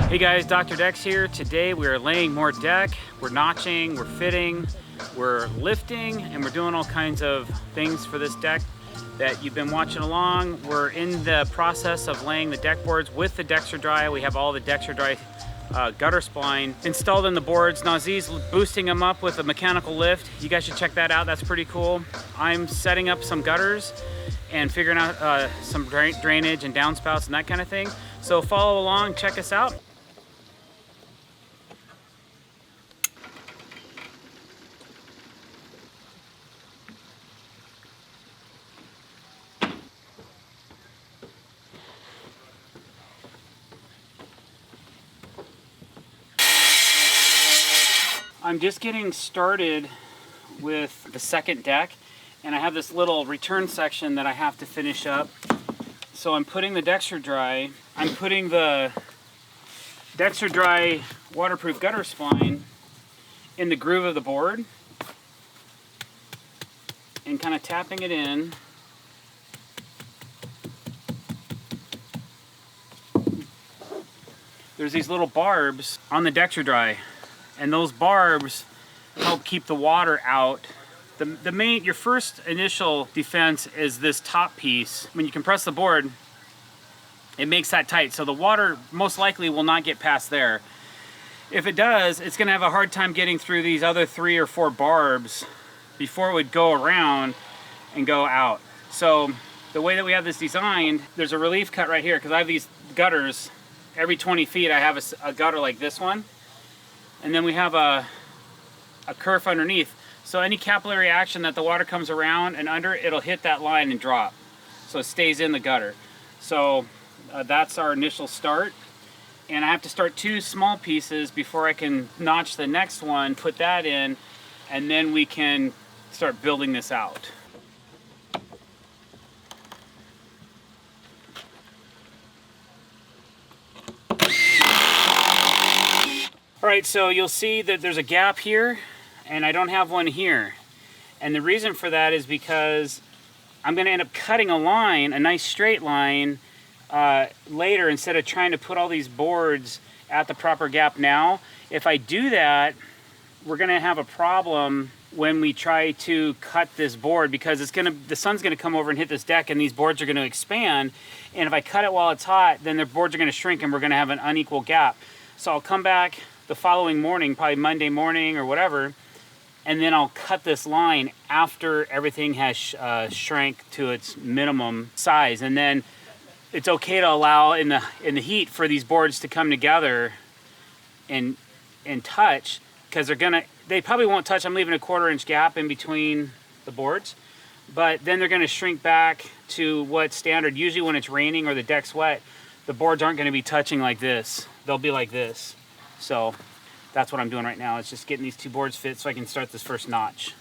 Hey guys, Dr. Decks here. Today we are laying more deck, we're notching, we're fitting, we're lifting, and we're doing all kinds of things for this deck that you've been watching along. We're in the process of laying the deck boards with the Dexter Dry. We have all the Dexter Dry gutter spline installed in the boards. Nazee's boosting them up with a mechanical lift. You guys should check that out, that's pretty cool. I'm setting up some gutters and figuring out some drainage and downspouts and that kind of thing. So follow along, check us out. I'm just getting started with the second deck, and I have this little return section that I have to finish up. So I'm putting the Dexter Dry. I'm putting the Dexter Dry waterproof gutter spline in the groove of the board and kind of tapping it in. There's these little barbs on the Dexter Dry, and those barbs help keep the water out. Your first initial defense is this top piece. When you compress the board, it makes that tight, so the water most likely will not get past there. If it does, it's gonna have a hard time getting through these other 3 or 4 barbs before it would go around and go out. So the way that we have this designed, there's a relief cut right here, because I have these gutters. Every 20 feet I have a gutter like this one, and then we have a kerf underneath. So any capillary action that the water comes around and under, it'll hit that line and drop. So it stays in the gutter. So that's our initial start. And I have to start 2 small pieces before I can notch the next one, put that in, and then we can start building this out. All right, so you'll see that there's a gap here, and I don't have one here. And the reason for that is because I'm gonna end up cutting a line, a nice straight line, later, instead of trying to put all these boards at the proper gap now. If I do that, we're gonna have a problem when we try to cut this board, because the sun's gonna come over and hit this deck, and these boards are gonna expand. And if I cut it while it's hot, then the boards are gonna shrink and we're gonna have an unequal gap. So I'll come back the following morning, probably Monday morning or whatever, and then I'll cut this line after everything has shrank to its minimum size. And then it's okay to allow in the heat for these boards to come together and touch, because they probably won't touch. I'm leaving a 1/4 inch gap in between the boards, but then they're gonna shrink back to what's standard. Usually when it's raining or the deck's wet, the boards aren't gonna be touching like this. They'll be like this. So that's what I'm doing right now. It's just getting these 2 boards fit so I can start this first notch.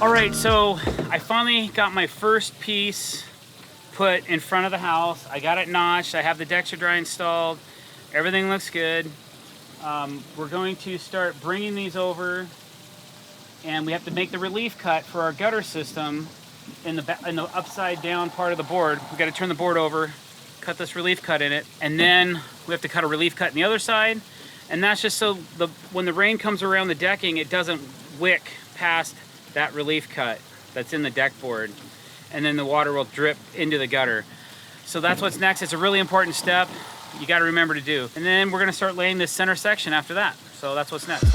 Alright, so I finally got my first piece put in front of the house. I got it notched. I have the Dexter Dry installed. Everything looks good. We're going to start bringing these over, and we have to make the relief cut for our gutter system in the upside down part of the board. We got to turn the board over, cut this relief cut in it, and then we have to cut a relief cut in the other side. And that's just so when the rain comes around the decking, it doesn't wick past that relief cut that's in the deck board, and then the water will drip into the gutter. So that's what's next. It's a really important step you got to remember to do. And then we're going to start laying this center section after that. So that's what's next.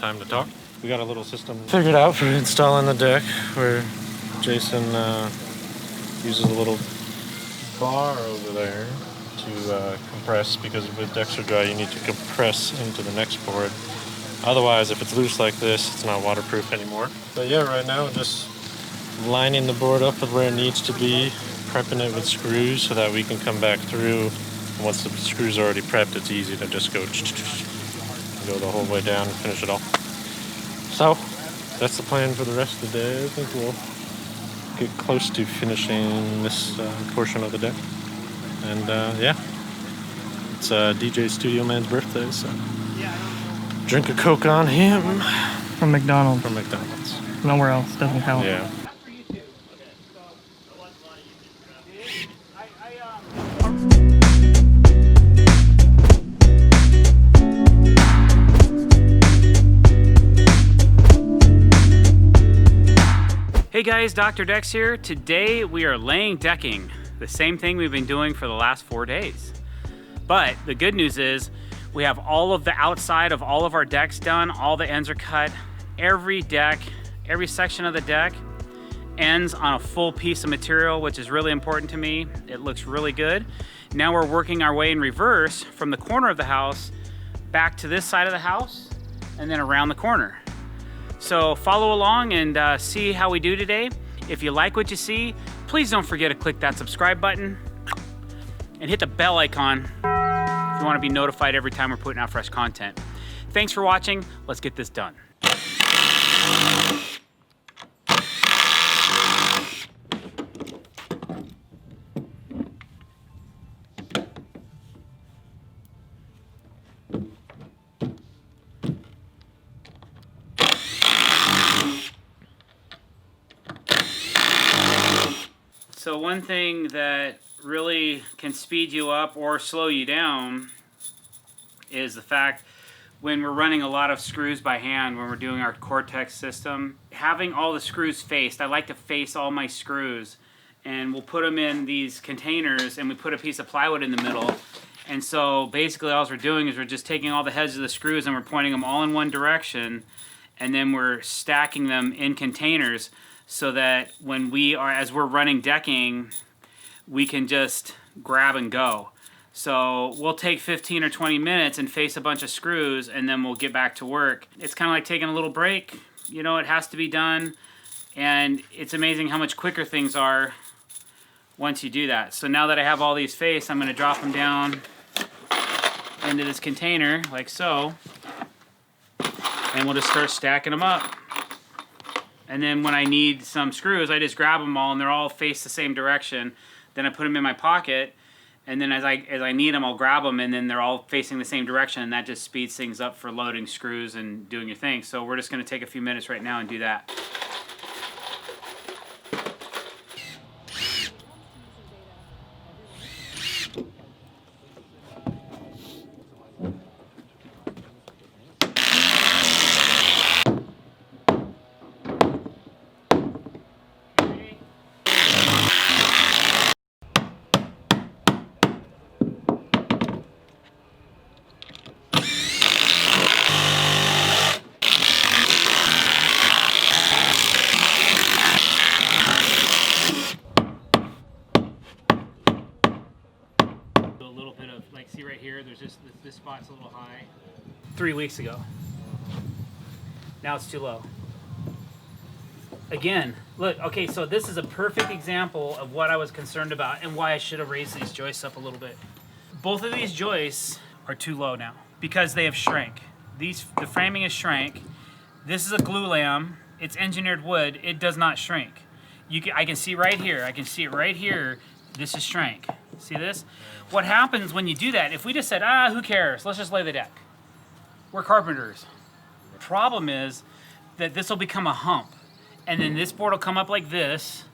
Time to talk. We got a little system figured out for installing the deck, where Jason uses a little bar over there to compress, because with Dexter Dry you need to compress into the next board. Otherwise, if it's loose like this, it's not waterproof anymore. But yeah, right now just lining the board up with where it needs to be, prepping it with screws so that we can come back through. Once the screws are already prepped, it's easy to just go the whole way down and finish it all. So that's the plan for the rest of the day. I think we'll get close to finishing this portion of the deck. And yeah, it's DJ Studio Man's birthday, so drink a Coke on him. From McDonald's. From McDonald's. Nowhere else. Doesn't count. Yeah. Hey guys, Dr. Decks here. Today we are laying decking, the same thing we've been doing for the last 4 days. But the good news is we have all of the outside of all of our decks done, all the ends are cut. Every deck, every section of the deck ends on a full piece of material, which is really important to me. It looks really good. Now we're working our way in reverse from the corner of the house back to this side of the house and then around the corner. So follow along and see how we do today. If you like what you see, please don't forget to click that subscribe button and hit the bell icon if you want to be notified every time we're putting out fresh content. Thanks for watching. Let's get this done. So one thing that really can speed you up or slow you down is the fact when we're running a lot of screws by hand, when we're doing our Cortex system, having all the screws faced. I like to face all my screws, and we'll put them in these containers and we put a piece of plywood in the middle. And so basically all we're doing is we're just taking all the heads of the screws and we're pointing them all in one direction, and then we're stacking them in containers so that when as we're running decking, we can just grab and go. So we'll take 15 or 20 minutes and face a bunch of screws, and then we'll get back to work. It's kind of like taking a little break. You know, it has to be done, and it's amazing how much quicker things are once you do that. So now that I have all these faced, I'm going to drop them down into this container like so, and we'll just start stacking them up. And then when I need some screws, I just grab them all, and they're all faced the same direction. Then I put them in my pocket, and then as I need them, I'll grab them, and then they're all facing the same direction, and that just speeds things up for loading screws and doing your thing. So we're just going to take a few minutes right now and do that. See right here, there's just this spot's a little high. 3 weeks ago. Now it's too low. Again, look, okay, so this is a perfect example of what I was concerned about and why I should have raised these joists up a little bit. Both of these joists are too low now because they have shrank. The framing is shrank. This is a glue lam. It's engineered wood. It does not shrink. I can see right here. I can see it right here. This is shrank. See this? What happens when you do that, if we just said, who cares? Let's just lay the deck. We're carpenters. The problem is that this will become a hump. And then this board will come up like this.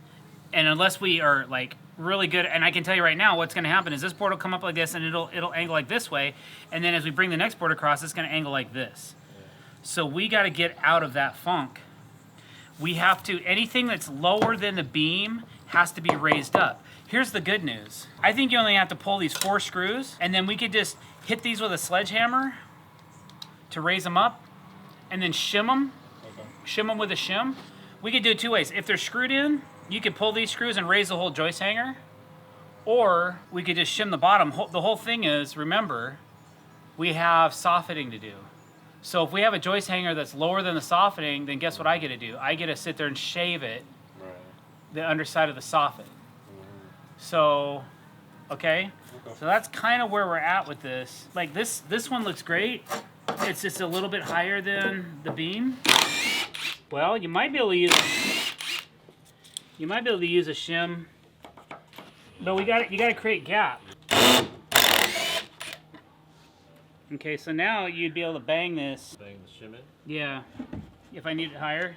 And unless we are like really good, and I can tell you right now what's going to happen is this board will come up like this and it'll angle like this way. And then as we bring the next board across, it's going to angle like this. So we got to get out of that funk. We have to, anything that's lower than the beam has to be raised up. Here's the good news. I think you only have to pull these 4 screws, and then we could just hit these with a sledgehammer to raise them up, and then shim them. Okay. Shim them with a shim. We could do it 2 ways. If they're screwed in, you could pull these screws and raise the whole joist hanger, or we could just shim the bottom. The whole thing is, remember, we have soffitting to do. So if we have a joist hanger that's lower than the soffitting, then guess what I get to do? I get to sit there and shave it, the underside of the soffit. So, okay, so that's kind of where we're at with this. Like this one looks great. It's just a little bit higher than the beam. Well, you might be able to use a shim, but you got to create gap. Okay, so now you'd be able to bang this. Bang the shim in? Yeah, if I need it higher.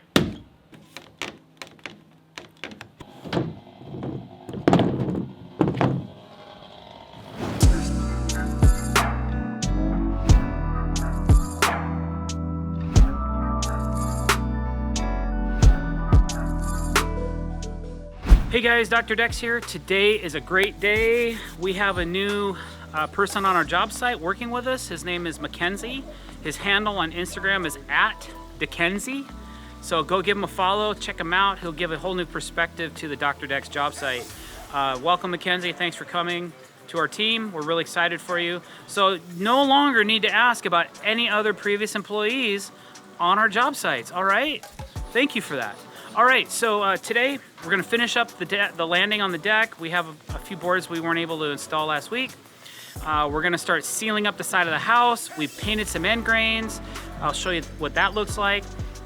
Hey guys, Dr. Decks here. Today is a great day. We have a new person on our job site working with us. His name is Mackenzie. His handle on Instagram is @Dickenzie. So go give him a follow, check him out. He'll give a whole new perspective to the Dr. Decks job site. Welcome, Mackenzie. Thanks for coming to our team. We're really excited for you. So no longer need to ask about any other previous employees on our job sites. All right? Thank you for that. All right, so today we're gonna finish up the landing on the deck. We have a few boards we weren't able to install last week. We're gonna start sealing up the side of the house. We've painted some end grains. I'll show you what that looks like.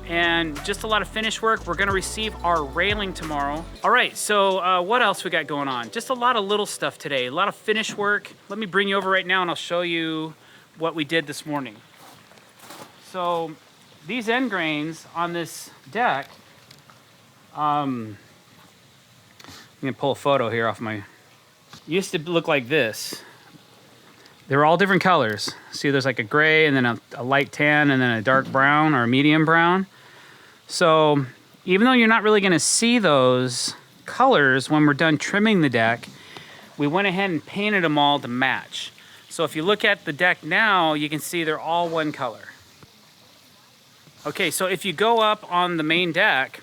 And just a lot of finish work. We're gonna receive our railing tomorrow. All right, so what else we got going on? Just a lot of little stuff today, a lot of finish work. Let me bring you over right now and I'll show you what we did this morning. So these end grains on this deck, I'm gonna pull a photo here off my, used to look like this. They were all different colors. See, there's like a gray and then a light tan and then a dark brown or a medium brown. So even though you're not really gonna see those colors when we're done trimming the deck, we went ahead and painted them all to match. So if you look at the deck now, you can see they're all one color. Okay, so if you go up on the main deck,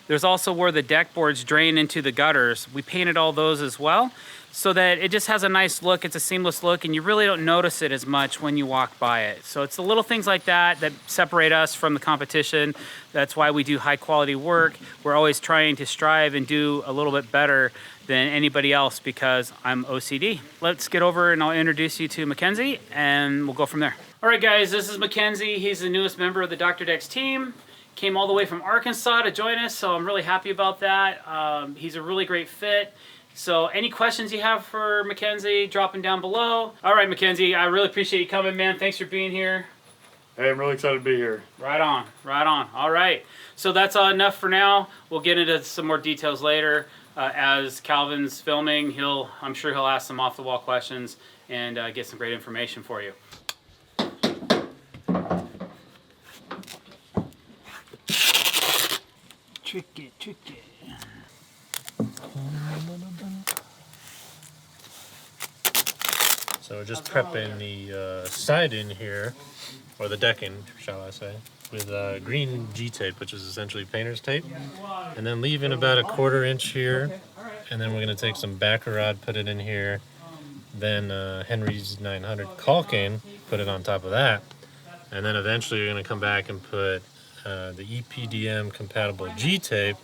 there's also where the deck boards drain into the gutters. We painted all those as well so that it just has a nice look. It's a seamless look and you really don't notice it as much when you walk by it. So it's the little things like that that separate us from the competition. That's why we do high quality work. We're always trying to strive and do a little bit better than anybody else because I'm OCD. Let's get over and I'll introduce you to Mackenzie and we'll go from there. All right guys, this is Mackenzie. He's the newest member of the Dr. Decks team. Came all the way from Arkansas to join us, so I'm really happy about that. He's a really great fit. So any questions you have for Mackenzie, drop them down below. All right, Mackenzie, I really appreciate you coming, man. Thanks for being here. Hey, I'm really excited to be here. Right on, right on. All right, so that's enough for now. We'll get into some more details later. As Calvin's filming, I'm sure he'll ask some off-the-wall questions and get some great information for you. Tricky, tricky. So we're just prepping the siding here, or the decking, shall I say, with green G-tape, which is essentially painter's tape, and then leaving about a 1/4 inch here, and then we're going to take some backer rod, put it in here, then Henry's 900 caulking, put it on top of that, and then eventually we're going to come back and put the EPDM compatible G-tape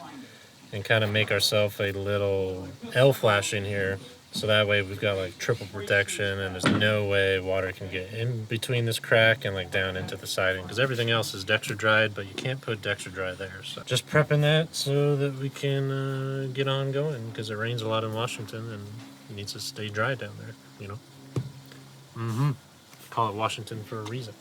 and kind of make ourselves a little L-flash in here, so that way we've got like triple protection and there's no way water can get in between this crack and like down into the siding, because everything else is Dextra dried, but you can't put Dextra dry there. So just prepping that so that we can get on going, because it rains a lot in Washington and it needs to stay dry down there, you know. Call it Washington for a reason.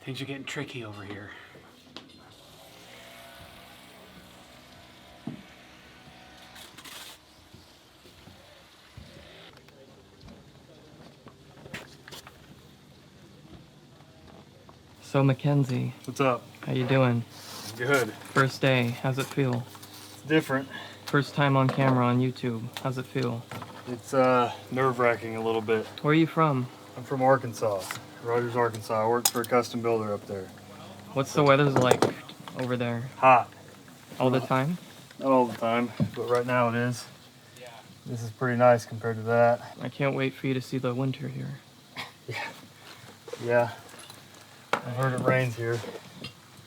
Things are getting tricky over here. So Mackenzie, What's up? how you doing? Good. First day, how's it feel? It's different. First time on camera on YouTube, how's it feel? It's nerve-wracking a little bit. Where are you from? I'm from Arkansas, Rogers, Arkansas. I work for a custom builder up there. What's the weather like over there? Hot. All the time? Not all the time, but right now it is. This is pretty nice compared to that. I can't wait for you to see the winter here. Yeah. I heard it rains here.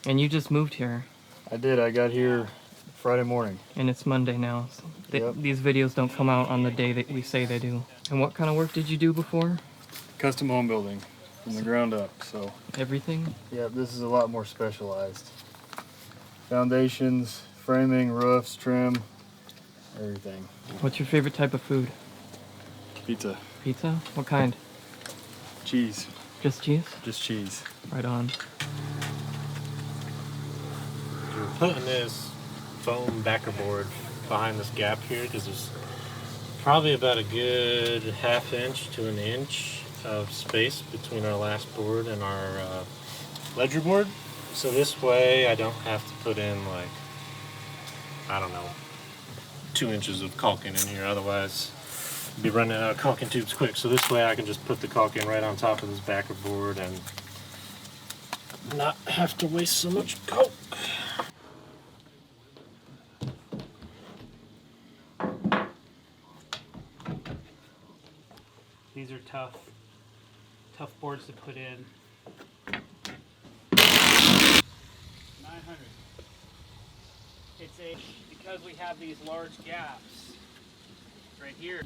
And you just moved here, I did. I got here Friday morning. and it's Monday now. So Yep. These videos don't come out on the day that we say they do. And what kind of work did you do before? Custom home building from the ground up, so. Everything? Yeah, this is a lot more specialized. Foundations, framing, roofs, trim, everything. What's your favorite type of food? Pizza. Pizza? What kind? Cheese. Just cheese? Just cheese. Right on. We're putting this foam backer board behind this gap here because there's probably about a good 1/2 inch to an inch of space between our last board and our ledger board. So this way I don't have to put in like, I don't know, 2 inches of caulking in here, otherwise I'd be running out of caulking tubes quick. So this way I can just put the caulking right on top of this backer board and not have to waste so much caulk. These are tough boards to put in. 900. It's because we have these large gaps right here.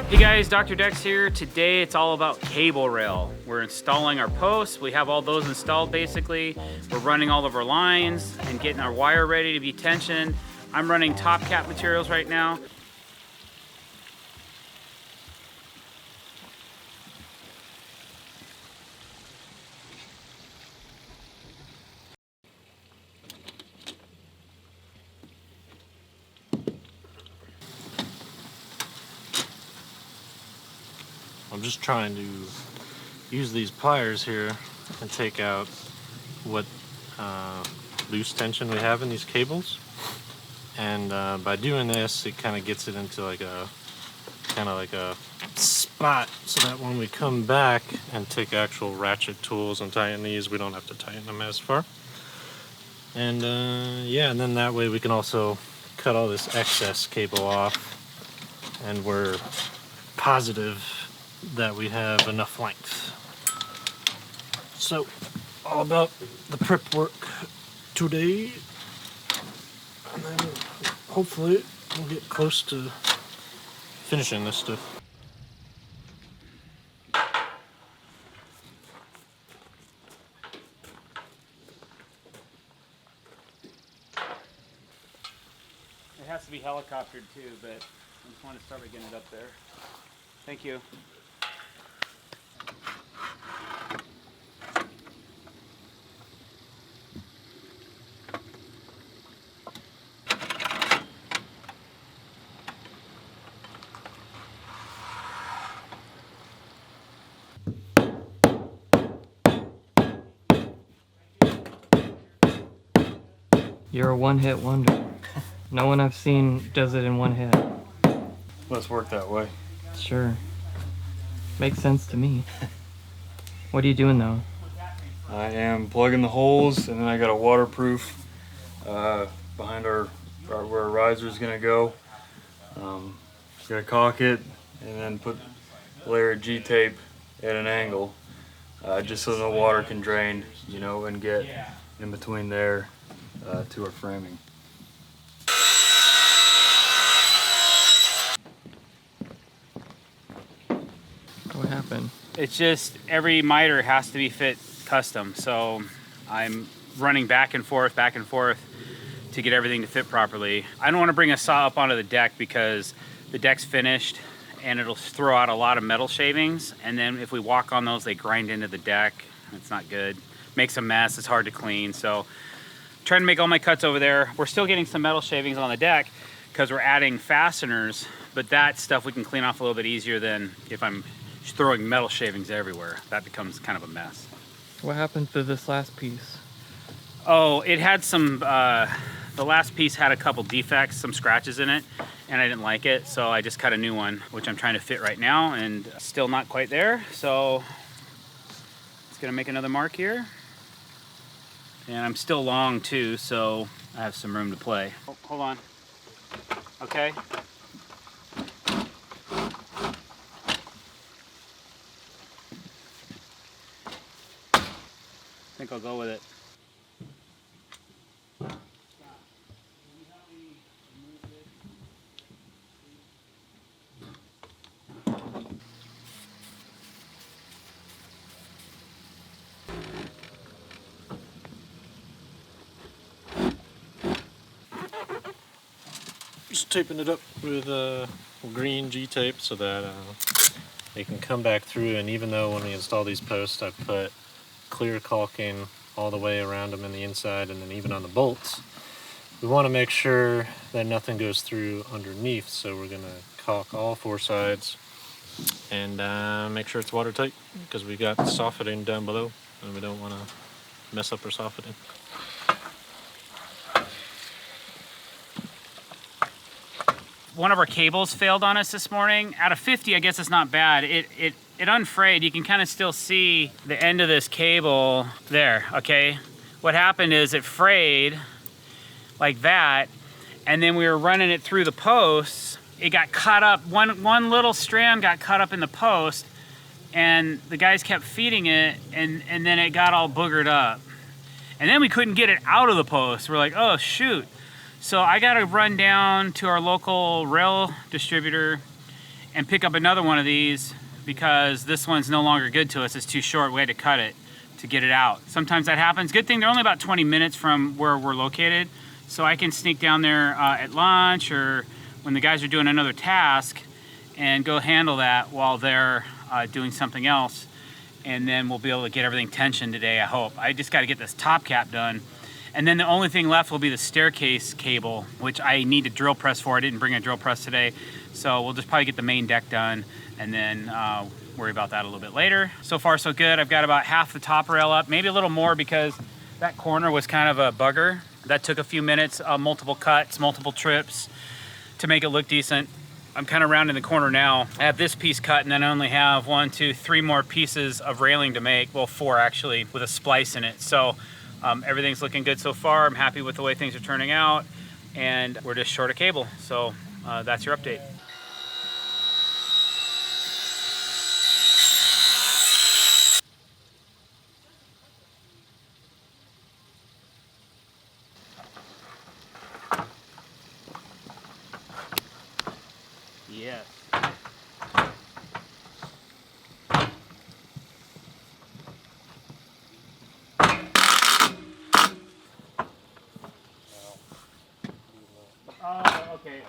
Hey guys, Dr. Decks here. Today it's all about cable rail. We're installing our posts. We have all those installed basically. We're running all of our lines and getting our wire ready to be tensioned. I'm running top cap materials right now. I'm just trying to use these pliers here and take out what loose tension we have in these cables, and by doing this it kind of gets it into like a spot, so that when we come back and take actual ratchet tools and tighten these, we don't have to tighten them as far. And yeah, and then that way we can also cut all this excess cable off, and we're positive that we have enough length. So all about the prep work today, and then hopefully we'll get close to finishing this stuff. It has to be helicoptered too, but I just want to start by getting it up there. Thank you. You're a one-hit wonder. No one I've seen does it in one hit. Let's work that way. Sure. Makes sense to me. What are you doing though? I am plugging the holes, and then I got a waterproof behind where our riser is gonna go. Gonna caulk it, and then put a layer of G-tape at an angle, just so the water can drain, you know, and get in between there to our framing. What happened? It's just every miter has to be fit custom, so I'm running back and forth to get everything to fit properly. I don't want to bring a saw up onto the deck because the deck's finished and it'll throw out a lot of metal shavings, and then if we walk on those, they grind into the deck. It's not good. Makes a mess. It's hard to clean. So trying to make all my cuts over there. We're still getting some metal shavings on the deck because we're adding fasteners, but that stuff we can clean off a little bit easier than if I'm throwing metal shavings everywhere. That becomes kind of a mess. What happened to this last piece? Oh, it had some, the last piece had a couple defects, some scratches in it, and I didn't like it, so I just cut a new one, which I'm trying to fit right now, and still not quite there. So it's gonna make another mark here. And I'm still long too, so I have some room to play. Oh, hold on. Okay. think I'll go with it. Just taping it up with green G-tape so that they can come back through, and even though when we install these posts I put clear caulking all the way around them in the inside and then even on the bolts, we want to make sure that nothing goes through underneath, so we're going to caulk all 4 sides and make sure it's watertight, because we got soffitting down below and we don't want to mess up our soffitting. One of our cables failed on us this morning. Out of 50, I guess it's not bad. It unfrayed. You can kind of still see the end of this cable there, okay? What happened is it frayed like that, and then we were running it through the posts. It got caught up, one little strand got caught up in the post, and the guys kept feeding it, and then it got all boogered up. And then we couldn't get it out of the post. We're like, oh shoot. So I got to run down to our local rail distributor and pick up another one of these, because this one's no longer good to us. It's too short. We had to cut it to get it out. Sometimes that happens. Good thing they're only about 20 minutes from where we're located, so I can sneak down there at lunch or when the guys are doing another task and go handle that while they're doing something else, and then we'll be able to get everything tensioned today, I hope. I just got to get this top cap done. And then the only thing left will be the staircase cable, which I need to drill press for. I didn't bring a drill press today, so we'll just probably get the main deck done and then worry about that a little bit later. So far so good. I've got about half the top rail up, maybe a little more, because that corner was kind of a bugger. That took a few minutes, multiple cuts, multiple trips to make it look decent. I'm kind of rounding the corner now. I have this piece cut, and then I only have 1, 2, 3 more pieces of railing to make. Well, 4 actually, with a splice in it. So everything's looking good so far. I'm happy with the way things are turning out, and we're just short a cable. So that's your update. Yes. Oh, okay.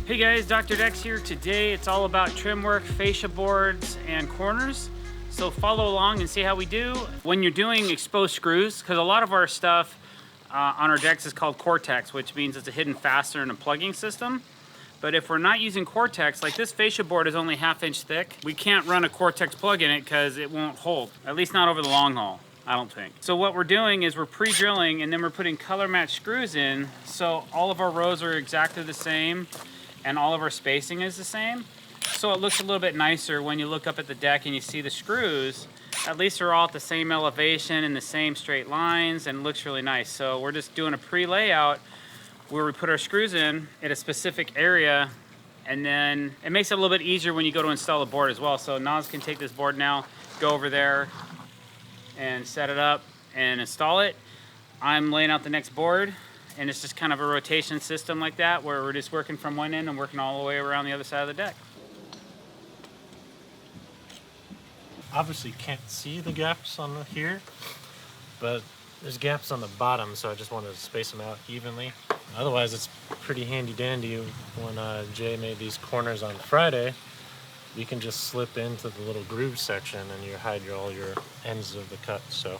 Hey guys, Dr. Decks here. Today it's all about trim work, fascia boards, and corners. So follow along and see how we do. When you're doing exposed screws, because a lot of our stuff on our decks is called Cortex, which means it's a hidden fastener and a plugging system. But if we're not using Cortex, like this fascia board is only 1/2 inch thick, we can't run a Cortex plug in it because it won't hold, at least not over the long haul. I don't think. So what we're doing is we're pre-drilling, and then we're putting color match screws in, so all of our rows are exactly the same and all of our spacing is the same. So it looks a little bit nicer when you look up at the deck and you see the screws. At least they're all at the same elevation and the same straight lines, and it looks really nice. So we're just doing a pre-layout where we put our screws in at a specific area, and then it makes it a little bit easier when you go to install a board as well. So Naz can take this board now, go over there and set it up and install it. I'm laying out the next board, and it's just kind of a rotation system like that, where we're just working from one end and working all the way around the other side of the deck. Obviously can't see the gaps on here, but there's gaps on the bottom, so I just wanted to space them out evenly. Otherwise it's pretty handy dandy. When Jay made these corners on Friday, you can just slip into the little groove section and you hide all your ends of the cut, so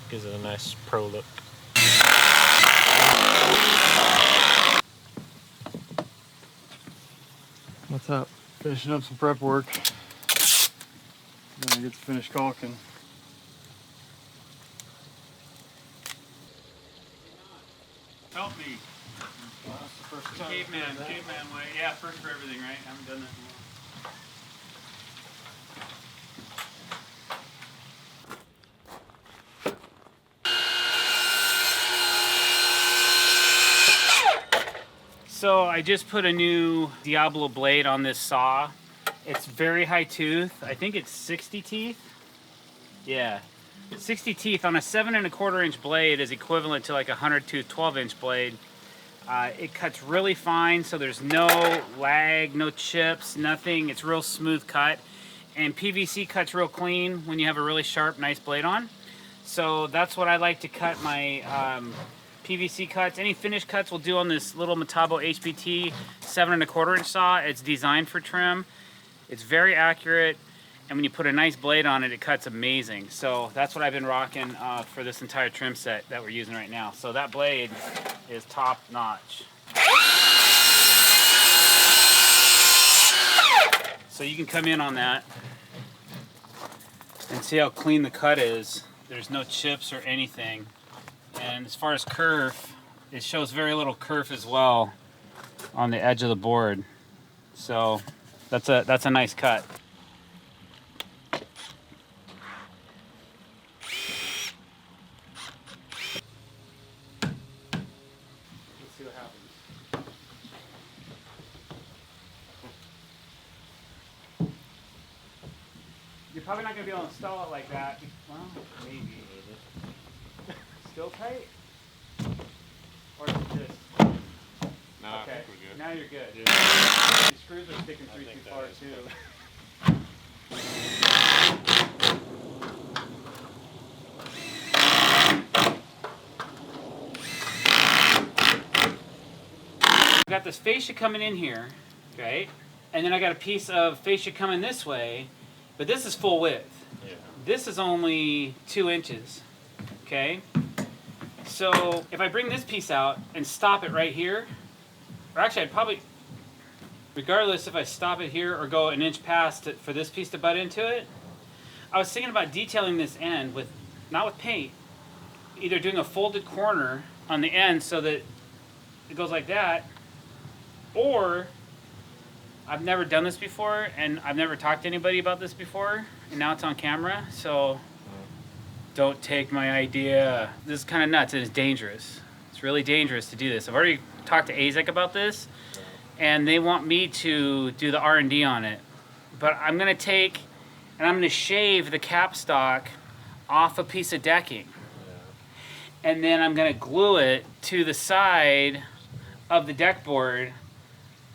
gives it a nice pro look. What's up? Finishing up some prep work. Then I get to finish caulking. Caveman way. Yeah, first for everything, right? I haven't done that in a while. So I just put a new Diablo blade on this saw. It's very high tooth. I think it's 60 teeth. Yeah, 60 teeth on a 7 1/4 inch blade is equivalent to like a 100 tooth 12-inch blade. It cuts really fine, so there's no lag, no chips, nothing. It's real smooth cut, and PVC cuts real clean when you have a really sharp, nice blade on. So that's what I like to cut my PVC cuts. Any finish cuts will do on this little Metabo HPT 7 1/4 inch saw. It's designed for trim. It's very accurate, and when you put a nice blade on it, it cuts amazing. So that's what I've been rocking for this entire trim set that we're using right now. So that blade is top notch. So you can come in on that and see how clean the cut is. There's no chips or anything. And as far as kerf, it shows very little kerf as well on the edge of the board. So that's a nice cut. Let's see what happens. You're probably not going to be able to install it like that. Well, maybe. Still tight? Or is it just... No, okay. I think we're good. Now you're good. Yeah. These screws are sticking through too far too. I've got this fascia coming in here, okay? And then I got a piece of fascia coming this way, but this is full width. Yeah. This is only 2 inches, okay? So if I bring this piece out and stop it right here, or actually I'd probably, regardless if I stop it here or go an inch past it for this piece to butt into it, I was thinking about detailing this end with, not with paint, either doing a folded corner on the end so that it goes like that, or I've never done this before and I've never talked to anybody about this before, and now it's on camera, so don't take my idea. This is kind of nuts and it's dangerous. It's really dangerous to do this. I've already talked to AZEK about this, and they want me to do the R&D on it. But I'm gonna take and I'm gonna shave the capstock off a piece of decking. And then I'm gonna glue it to the side of the deck board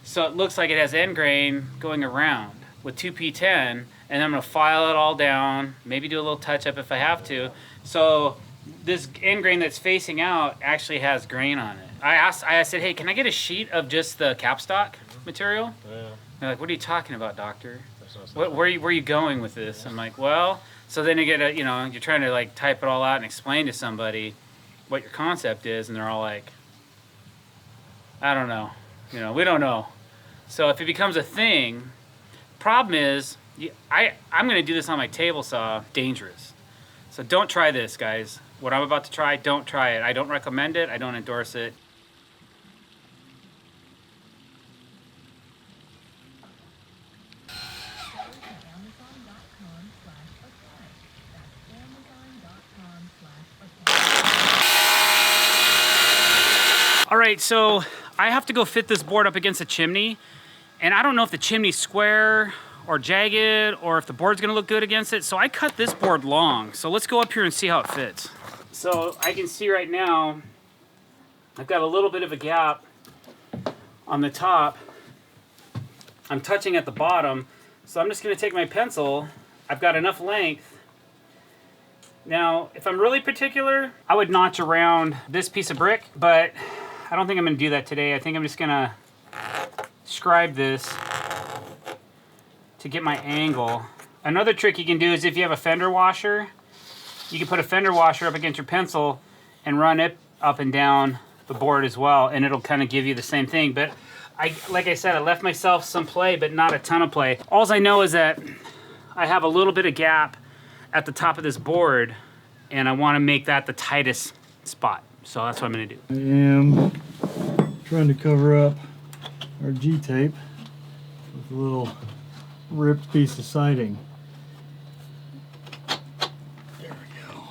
so it looks like it has end grain going around with 2P10, and I'm gonna file it all down, maybe do a little touch up if I have to. So this end grain that's facing out actually has grain on it. I said, hey, can I get a sheet of just the capstock material? Yeah. They're like, what are you talking about, doctor? That's Where are you going with this? I'm like, well, so then you get a, you're trying to like type it all out and explain to somebody what your concept is, and they're all like, I don't know, we don't know. So if it becomes a thing, problem is, I'm gonna do this on my table saw, dangerous. So don't try this, guys. What I'm about to try, don't try it. I don't recommend it, I don't endorse it. All right, so I have to go fit this board up against a chimney, and I don't know if the chimney's square or jagged or if the board's gonna look good against it. So I cut this board long. So let's go up here and see how it fits. So I can see right now, I've got a little bit of a gap on the top. I'm touching at the bottom. So I'm just gonna take my pencil. I've got enough length. Now, if I'm really particular, I would notch around this piece of brick, but I don't think I'm gonna do that today. I think I'm just gonna scribe this to get my angle. Another trick you can do is if you have a fender washer, you can put a fender washer up against your pencil and run it up and down the board as well, and it'll kind of give you the same thing. But like I said, I left myself some play, but not a ton of play. All I know is that I have a little bit of gap at the top of this board, and I want to make that the tightest spot. So that's what I'm gonna do. trying to cover up our G-tape with a little ripped piece of siding. There we go.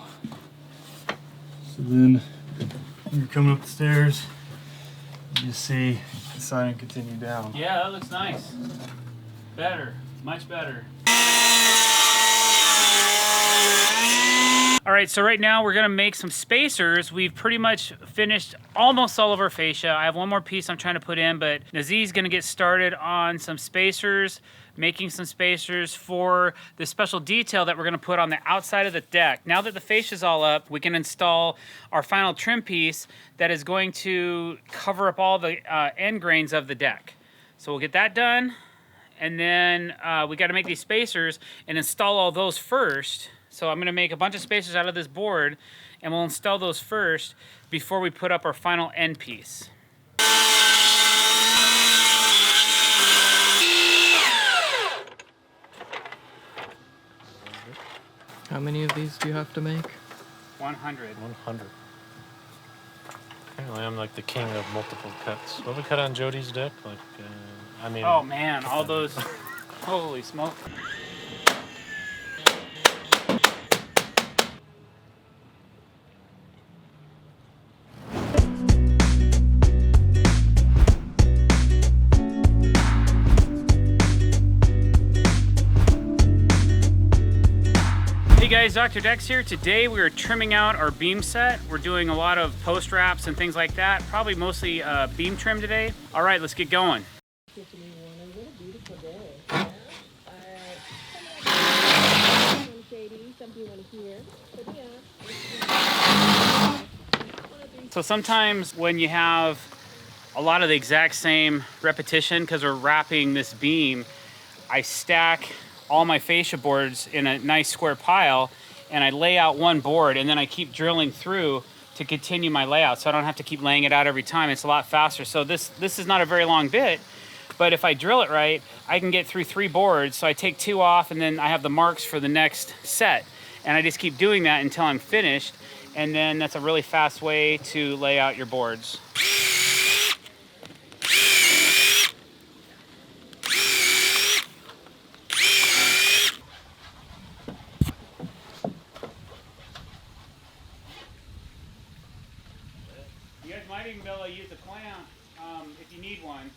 So then when you're coming up the stairs, you just see the siding continue down. Yeah, that looks nice. Better, much better. All right, so right now we're gonna make some spacers. We've pretty much finished almost all of our fascia. I have one more piece I'm trying to put in, but Naziz's gonna get started on some spacers, making some spacers for the special detail that we're gonna put on the outside of the deck. Now that the fascia's all up, we can install our final trim piece that is going to cover up all the end grains of the deck. So we'll get that done, and then we gotta make these spacers and install all those first. So I'm gonna make a bunch of spacers out of this board, and we'll install those first before we put up our final end piece. How many of these do you have to make? 100. 100. Apparently I'm like the king of multiple cuts. What we cut on Jody's deck? Like, I mean... Oh man, all those, holy smoke. Hey guys, Dr. Decks here. Today we are trimming out our beam set. We're doing a lot of post wraps and things like that. Probably mostly beam trim today. All right, let's get going. So sometimes when you have a lot of the exact same repetition, because we're wrapping this beam, I stack all my fascia boards in a nice square pile, and I lay out one board, and then I keep drilling through to continue my layout, so I don't have to keep laying it out every time. It's a lot faster. So this is not a very long bit, but if I drill it right, I can get through 3 boards. So I take 2 off, and then I have the marks for the next set, and I just keep doing that until I'm finished, and then that's a really fast way to lay out your boards. You guys might even be able to use a clamp if you need one.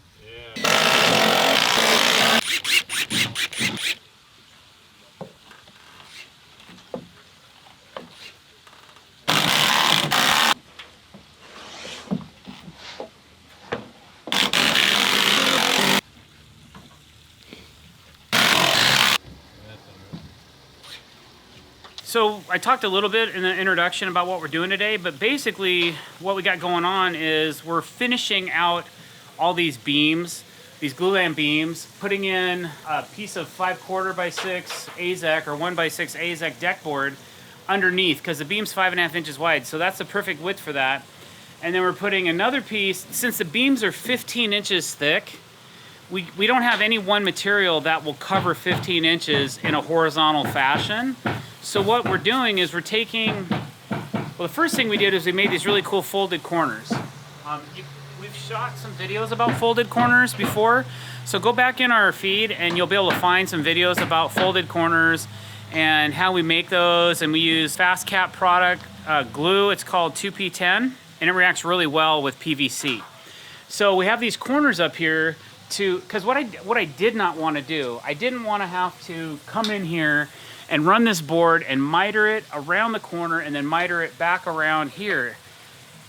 So I talked a little bit in the introduction about what we're doing today, but basically what we got going on is we're finishing out all these beams, these glulam beams, putting in a piece of 5/4 by 6 AZEK or 1 by 6 AZEK deck board underneath, because the beam's 5.5 inches wide, so that's the perfect width for that. And then we're putting another piece, since the beams are 15 inches thick, we don't have any one material that will cover 15 inches in a horizontal fashion. So what we're doing is we're taking, well, the first thing we did is we made these really cool folded corners. We've shot some videos about folded corners before, so go back in our feed and you'll be able to find some videos about folded corners and how we make those. And we use Fastcat product glue. It's called 2P10, and it reacts really well with PVC. So we have these corners up here because what I did not want to do, I didn't want to have to come in here and run this board and miter it around the corner and then miter it back around here.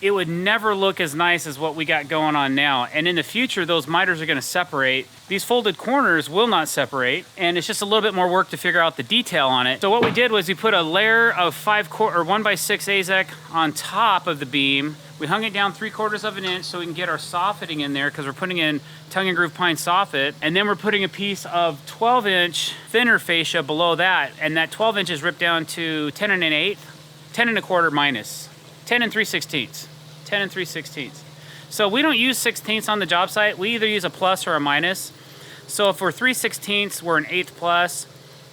It would never look as nice as what we got going on now. And in the future, those miters are gonna separate. These folded corners will not separate, and it's just a little bit more work to figure out the detail on it. So what we did was we put a layer of 1 by 6 AZEK on top of the beam. We hung it down 3/4 of an inch so we can get our soffitting in there, because we're putting in tongue and groove pine soffit. And then we're putting a piece of 12-inch thinner fascia below that, and that 12 inches ripped down to 10 1/8, 10 1/4 minus, 10 3/16. 10 3/16. So we don't use 16ths on the job site. We either use a plus or a minus. So if we're 3/16, we're an 1/8 plus,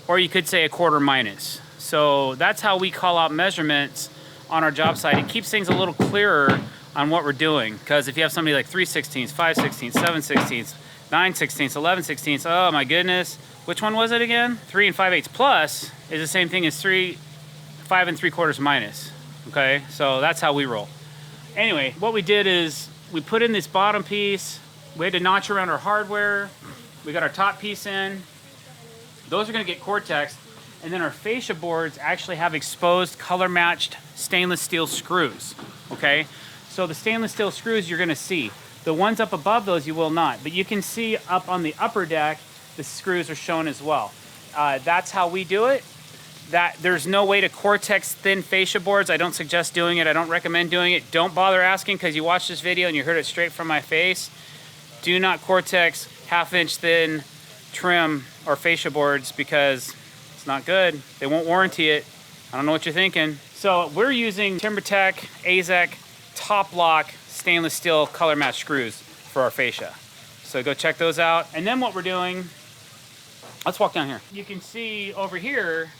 or you could say a 1/4 minus. So that's how we call out measurements on our job site. It keeps things a little clearer on what we're doing. Because if you have somebody like 3/16, 5/16, 7/16, 9/16, 11/16, oh my goodness. Which one was it again? 3 5/8 plus is the same thing as 5 3/4 minus. Okay, so that's how we roll. Anyway, what we did is we put in this bottom piece. We had to notch around our hardware. We got our top piece in. Those are gonna get Cortex. And then our fascia boards actually have exposed color matched stainless steel screws, okay? So the stainless steel screws you're gonna see. The ones up above those you will not, but you can see up on the upper deck, the screws are shown as well. That's how we do it. There's no way to Cortex thin fascia boards. I don't suggest doing it. I don't recommend doing it. Don't bother asking because you watched this video and you heard it straight from my face. Do not Cortex 1/2 inch thin trim or fascia boards because it's not good. They won't warranty it. I don't know what you're thinking. So we're using TimberTech AZEK top lock stainless steel color match screws for our fascia. So go check those out. And then what we're doing, let's walk down here. You can see over here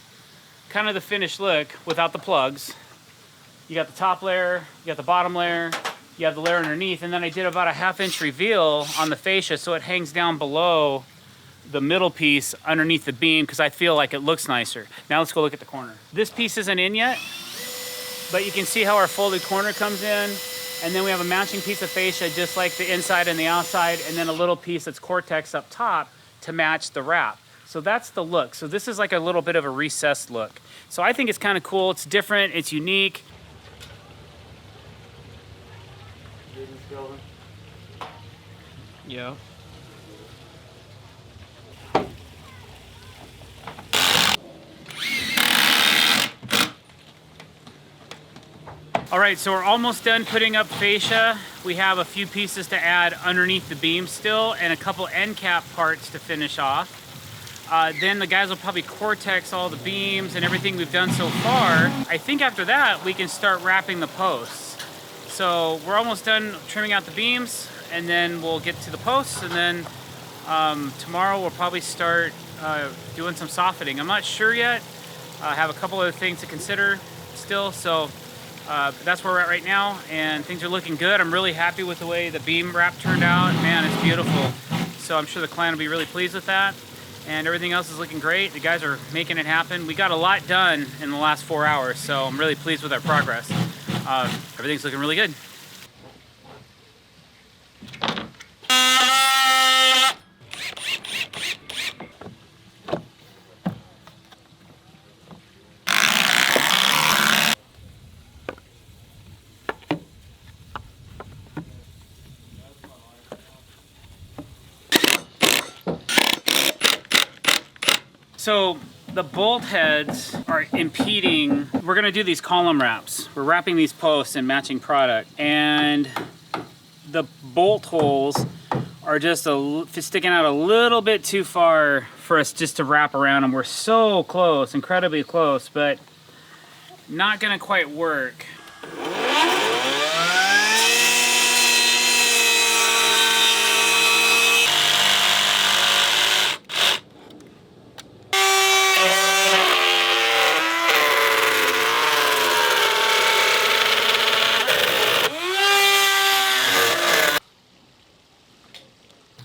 kind of the finished look without the plugs. You got the top layer, you got the bottom layer, you have the layer underneath, and then I did about a 1/2 inch reveal on the fascia so it hangs down below the middle piece underneath the beam because I feel like it looks nicer. Now let's go look at the corner. This piece isn't in yet, but you can see how our folded corner comes in, and then we have a matching piece of fascia just like the inside and the outside, and then a little piece that's Cortex up top to match the wrap. So that's the look. So this is like a little bit of a recessed look. So I think it's kind of cool. It's different. It's unique. Yeah. All right, so we're almost done putting up fascia. We have a few pieces to add underneath the beam still and a couple end cap parts to finish off. Then the guys will probably Cortex all the beams and everything we've done so far. I think after that, we can start wrapping the posts. So we're almost done trimming out the beams, and then we'll get to the posts, and then tomorrow we'll probably start doing some soffiting. I'm not sure yet. I have a couple other things to consider still, so that's where we're at right now, and things are looking good. I'm really happy with the way the beam wrap turned out. Man, it's beautiful. So I'm sure the client will be really pleased with that. And everything else is looking great. The guys are making it happen. We got a lot done in the last 4 hours, so I'm really pleased with our progress. Everything's looking really good. So the bolt heads are impeding. We're gonna do these column wraps. We're wrapping these posts in matching product, and the bolt holes are just sticking out a little bit too far for us just to wrap around them. We're so close, incredibly close, but not gonna quite work.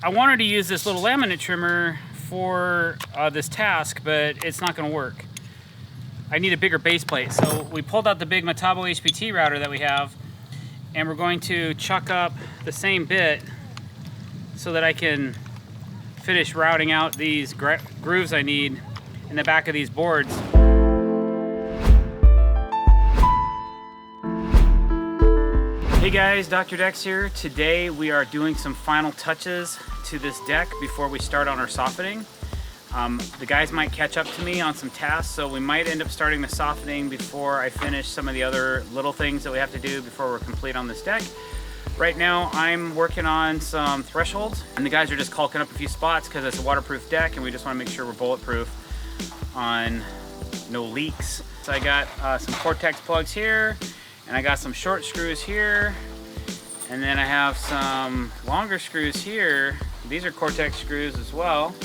I wanted to use this little laminate trimmer for this task, but it's not going to work. I need a bigger base plate. So we pulled out the big Metabo HPT router that we have, and we're going to chuck up the same bit so that I can finish routing out these grooves I need in the back of these boards. Hey guys, Dr. Decks here. Today we are doing some final touches to this deck before we start on our soffiting. The guys might catch up to me on some tasks, so we might end up starting the soffiting before I finish some of the other little things that we have to do before we're complete on this deck. Right now I'm working on some thresholds, and the guys are just caulking up a few spots because it's a waterproof deck and we just want to make sure we're bulletproof on no leaks. So I got some Cortex plugs here, and I got some short screws here, and then I have some longer screws here. These are Cortex screws as well.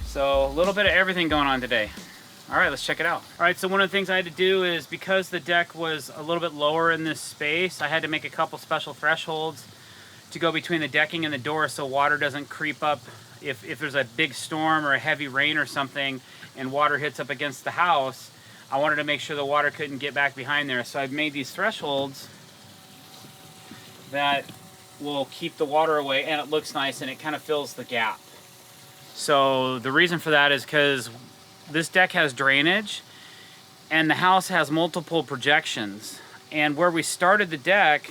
So a little bit of everything going on today. All right, let's check it out. All right, so one of the things I had to do is, because the deck was a little bit lower in this space, I had to make a couple special thresholds to go between the decking and the door so water doesn't creep up. If there's a big storm or a heavy rain or something and water hits up against the house, I wanted to make sure the water couldn't get back behind there. So I've made these thresholds that will keep the water away, and it looks nice and it kind of fills the gap. So the reason for that is because this deck has drainage and the house has multiple projections. And where we started the deck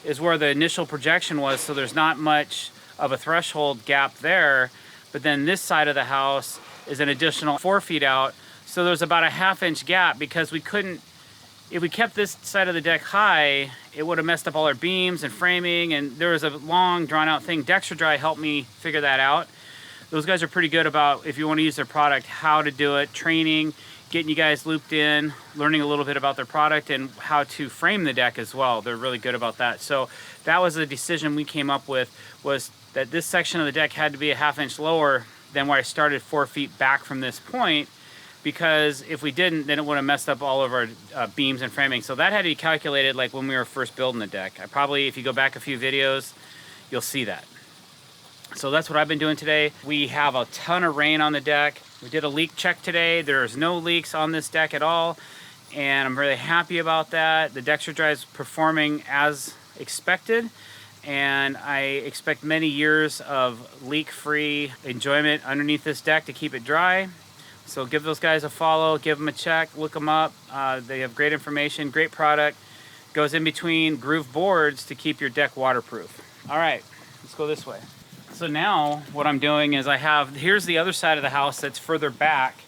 is where the initial projection was, so there's not much of a threshold gap there. But then this side of the house is an additional 4 feet out. So there's about a 1/2 inch gap because we couldn't, if we kept this side of the deck high, it would have messed up all our beams and framing, and there was a long drawn out thing. Dextradry helped me figure that out. Those guys are pretty good about, if you want to use their product, how to do it, training, getting you guys looped in, learning a little bit about their product and how to frame the deck as well. They're really good about that. So that was the decision we came up with, was that this section of the deck had to be a 1/2 inch lower than where I started 4 feet back from this point, because if we didn't, then it would have messed up all of our beams and framing. So that had to be calculated like when we were first building the deck. I probably, if you go back a few videos, you'll see that. So that's what I've been doing today. We have a ton of rain on the deck. We did a leak check today. There's no leaks on this deck at all, and I'm really happy about that. The Dextradry is performing as expected, and I expect many years of leak-free enjoyment underneath this deck to keep it dry. So give those guys a follow, give them a check, look them up. They have great information, great product. Goes in between groove boards to keep your deck waterproof. All right, let's go this way. So now what I'm doing is here's the other side of the house that's further back.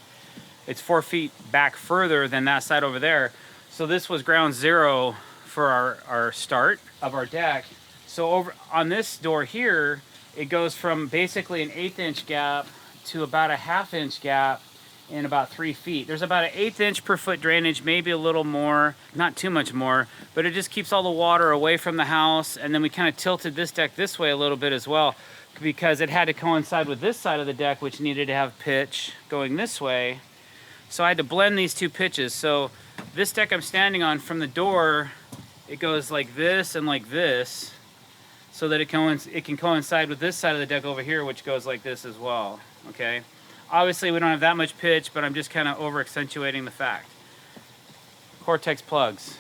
It's 4 feet back further than that side over there. So this was ground zero for our start of our deck. So over on this door here, it goes from basically an 1/8 inch gap to about a 1/2 inch gap in about 3 feet. There's about an 1/8 inch per foot drainage, maybe a little more, not too much more, but it just keeps all the water away from the house. And then we kind of tilted this deck this way a little bit as well, because it had to coincide with this side of the deck, which needed to have pitch going this way. So I had to blend these two pitches. So this deck I'm standing on, from the door, it goes like this and like this, so that it can coincide with this side of the deck over here, which goes like this as well, okay? Obviously we don't have that much pitch, but I'm just kind of over accentuating the fact. Cortex plugs.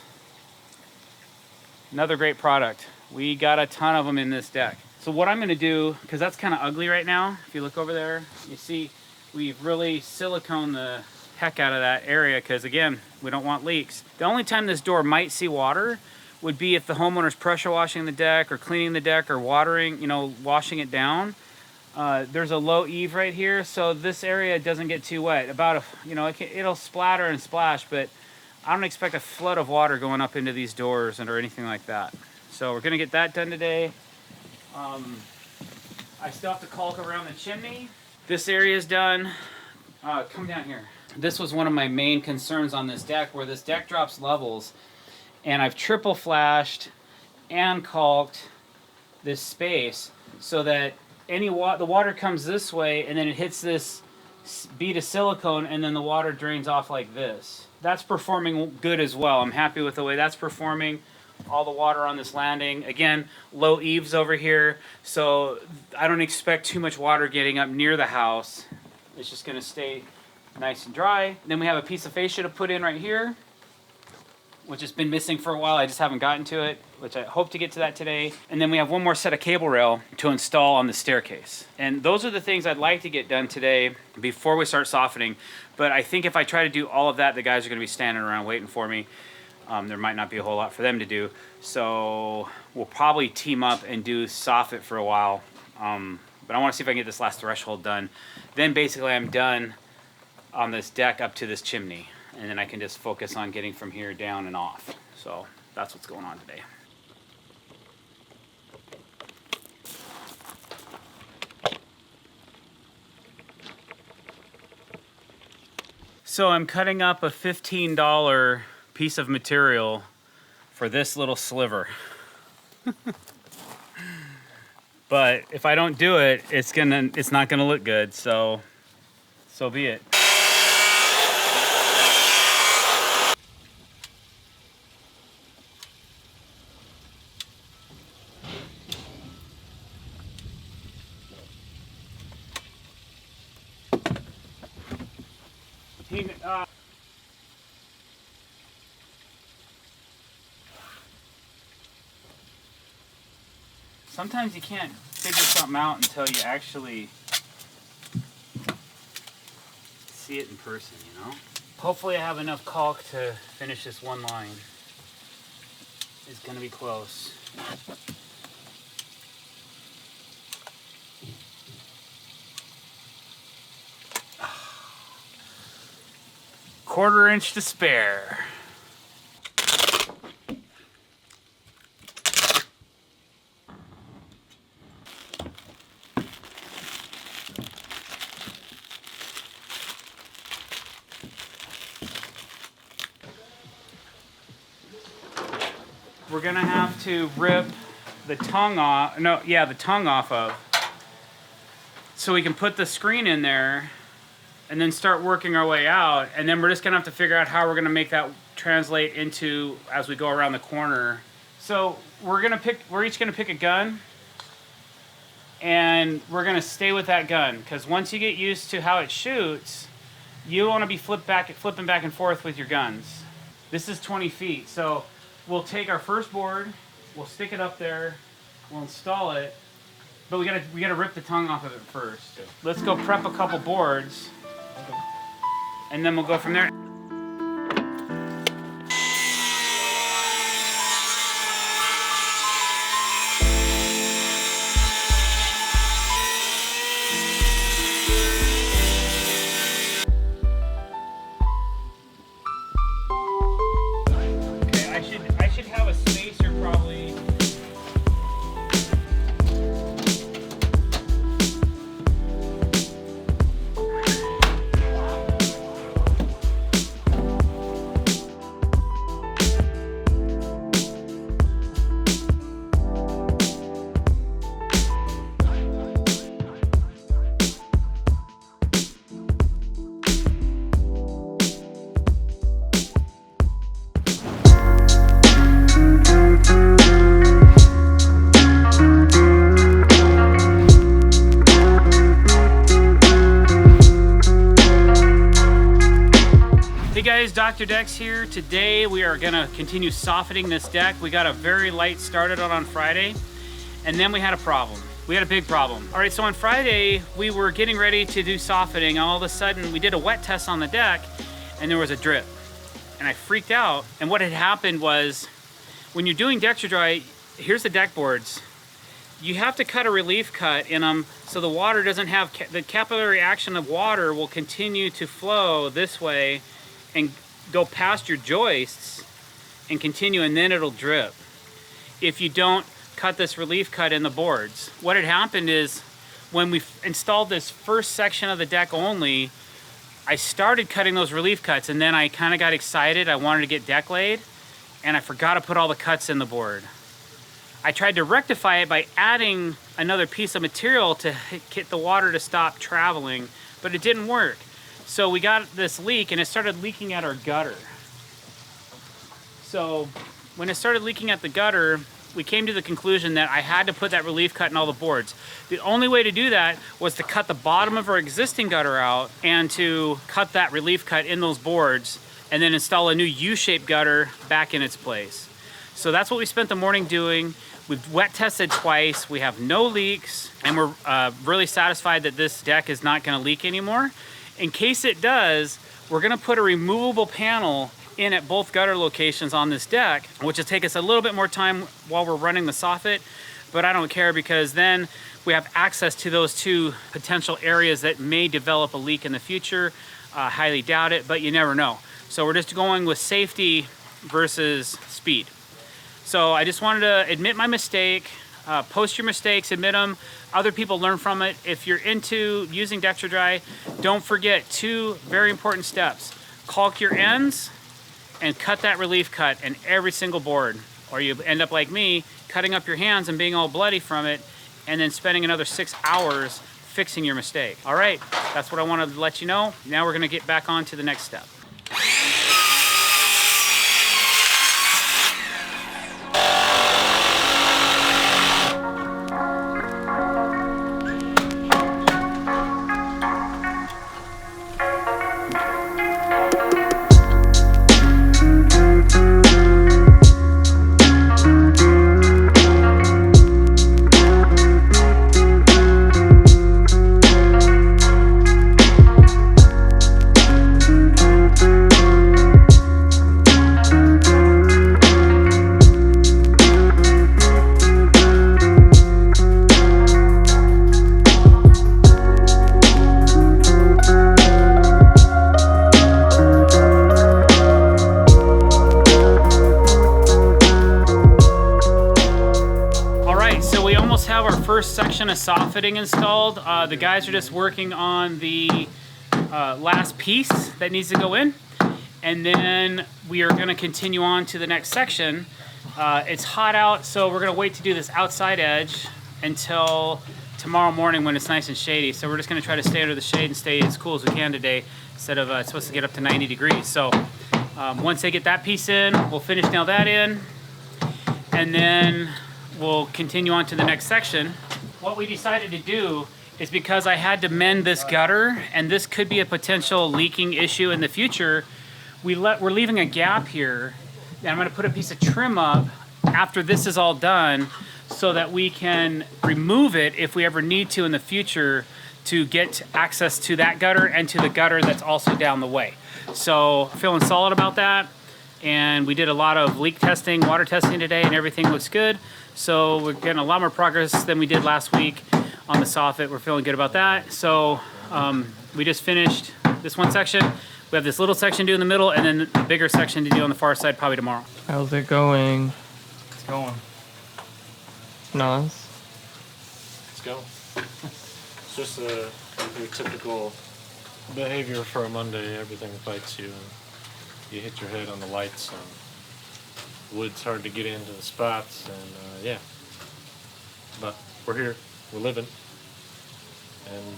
Another great product. We got a ton of them in this deck. So what I'm going to do, because that's kind of ugly right now, if you look over there, you see we've really siliconed the heck out of that area, because again, we don't want leaks. The only time this door might see water would be if the homeowner's pressure washing the deck or cleaning the deck or watering, washing it down. There's a low eave right here, so this area doesn't get too wet. It'll splatter and splash, but I don't expect a flood of water going up into these doors or anything like that. So we're going to get that done today. I still have to caulk around the chimney. This area is done. Come down here. This was one of my main concerns on this deck, where this deck drops levels, and I've triple flashed and caulked this space so that the water comes this way, and then it hits this bead of silicone, and then the water drains off like this. That's performing good as well. I'm happy with the way that's performing. All the water on this landing. Again, low eaves over here, so I don't expect too much water getting up near the house. It's just gonna stay nice and dry. Then we have a piece of fascia to put in right here, which has been missing for a while. I just haven't gotten to it, which I hope to get to that today. And then we have one more set of cable rail to install on the staircase. And those are the things I'd like to get done today before we start softening. But I think if I try to do all of that, the guys are gonna be standing around waiting for me. There might not be a whole lot for them to do. So we'll probably team up and do Soffit for a while. But I want to see if I can get this last threshold done. Then basically I'm done on this deck up to this chimney. And then I can just focus on getting from here down and off. So that's what's going on today. So I'm cutting up a $15 piece of material for this little sliver. But if I don't do it, it's not gonna look good, so be it. Sometimes you can't figure something out until you actually see it in person, you know? Hopefully I have enough caulk to finish this one line. It's gonna be close. Quarter inch to spare. We're gonna have to rip the tongue off, the tongue off of, so we can put the screen in there and then start working our way out. And then we're just gonna have to figure out how we're gonna make that translate into as we go around the corner. So we're each gonna pick a gun, and we're gonna stay with that gun, because once you get used to how it shoots, you wanna be flipping back and forth with your guns. This is 20 feet, so we'll take our first board, we'll stick it up there, we'll install it, but we gotta rip the tongue off of it first. Let's go prep a couple boards, and then we'll go from there. I should have a spacer probably. Hey guys, Dr. Decks here. Today we are gonna continue soffiting this deck. We got a very light started on Friday, and then we had a problem. We had a big problem. All right, so on Friday, we were getting ready to do soffiting. All of a sudden, we did a wet test on the deck, and there was a drip. And I freaked out. And what had happened was, when you're doing Dextra Dry, here's the deck boards. You have to cut a relief cut in them so the water doesn't have, the capillary action of water will continue to flow this way and go past your joists and continue, and then it'll drip if you don't cut this relief cut in the boards. What had happened is, when we installed this first section of the deck only, I started cutting those relief cuts, and then I kind of got excited. I wanted to get deck laid, and I forgot to put all the cuts in the board. I tried to rectify it by adding another piece of material to get the water to stop traveling, but it didn't work. So we got this leak, and it started leaking at our gutter. So when it started leaking at the gutter, we came to the conclusion that I had to put that relief cut in all the boards. The only way to do that was to cut the bottom of our existing gutter out and to cut that relief cut in those boards, and then install a new U-shaped gutter back in its place. So that's what we spent the morning doing. We've wet tested twice, we have no leaks, and we're really satisfied that this deck is not gonna leak anymore. In case it does, we're gonna put a removable panel in at both gutter locations on this deck, which will take us a little bit more time while we're running the soffit, but I don't care, because then we have access to those two potential areas that may develop a leak in the future. Highly doubt it, but you never know. So we're just going with safety versus speed. So I just wanted to admit my mistake. Post your mistakes, admit them. Other people learn from it. If you're into using Dextra Dry, don't forget two very important steps. Caulk your ends and cut that relief cut in every single board, or you end up like me, cutting up your hands and being all bloody from it, and then spending another 6 hours fixing your mistake. All right, that's what I wanted to let you know. Now we're gonna get back on to the next step. soffitting installed. The guys are just working on the last piece that needs to go in. And then we are going to continue on to the next section. It's hot out, so we're going to wait to do this outside edge until tomorrow morning when it's nice and shady. So we're just going to try to stay under the shade and stay as cool as we can today, instead of it's supposed to get up to 90 degrees. So once they get that piece in, we'll finish nail that in, and then we'll continue on to the next section. What we decided to do is, because I had to mend this gutter, and this could be a potential leaking issue in the future, we're leaving a gap here, and I'm going to put a piece of trim up after this is all done, so that we can remove it if we ever need to in the future to get access to that gutter and to the gutter that's also down the way. So feeling solid about that, and we did a lot of leak testing, water testing today, and everything looks good. So we're getting a lot more progress than we did last week on the soffit. We're feeling good about that. So we just finished this one section. We have this little section to do in the middle, and then the bigger section to do on the far side probably tomorrow. How's it going? It's going. Nas? Let's go. It's just your typical behavior for a Monday. Everything fights you, and you hit your head on the lights, and wood's hard to get into the spots, and yeah. But we're here. We're living. And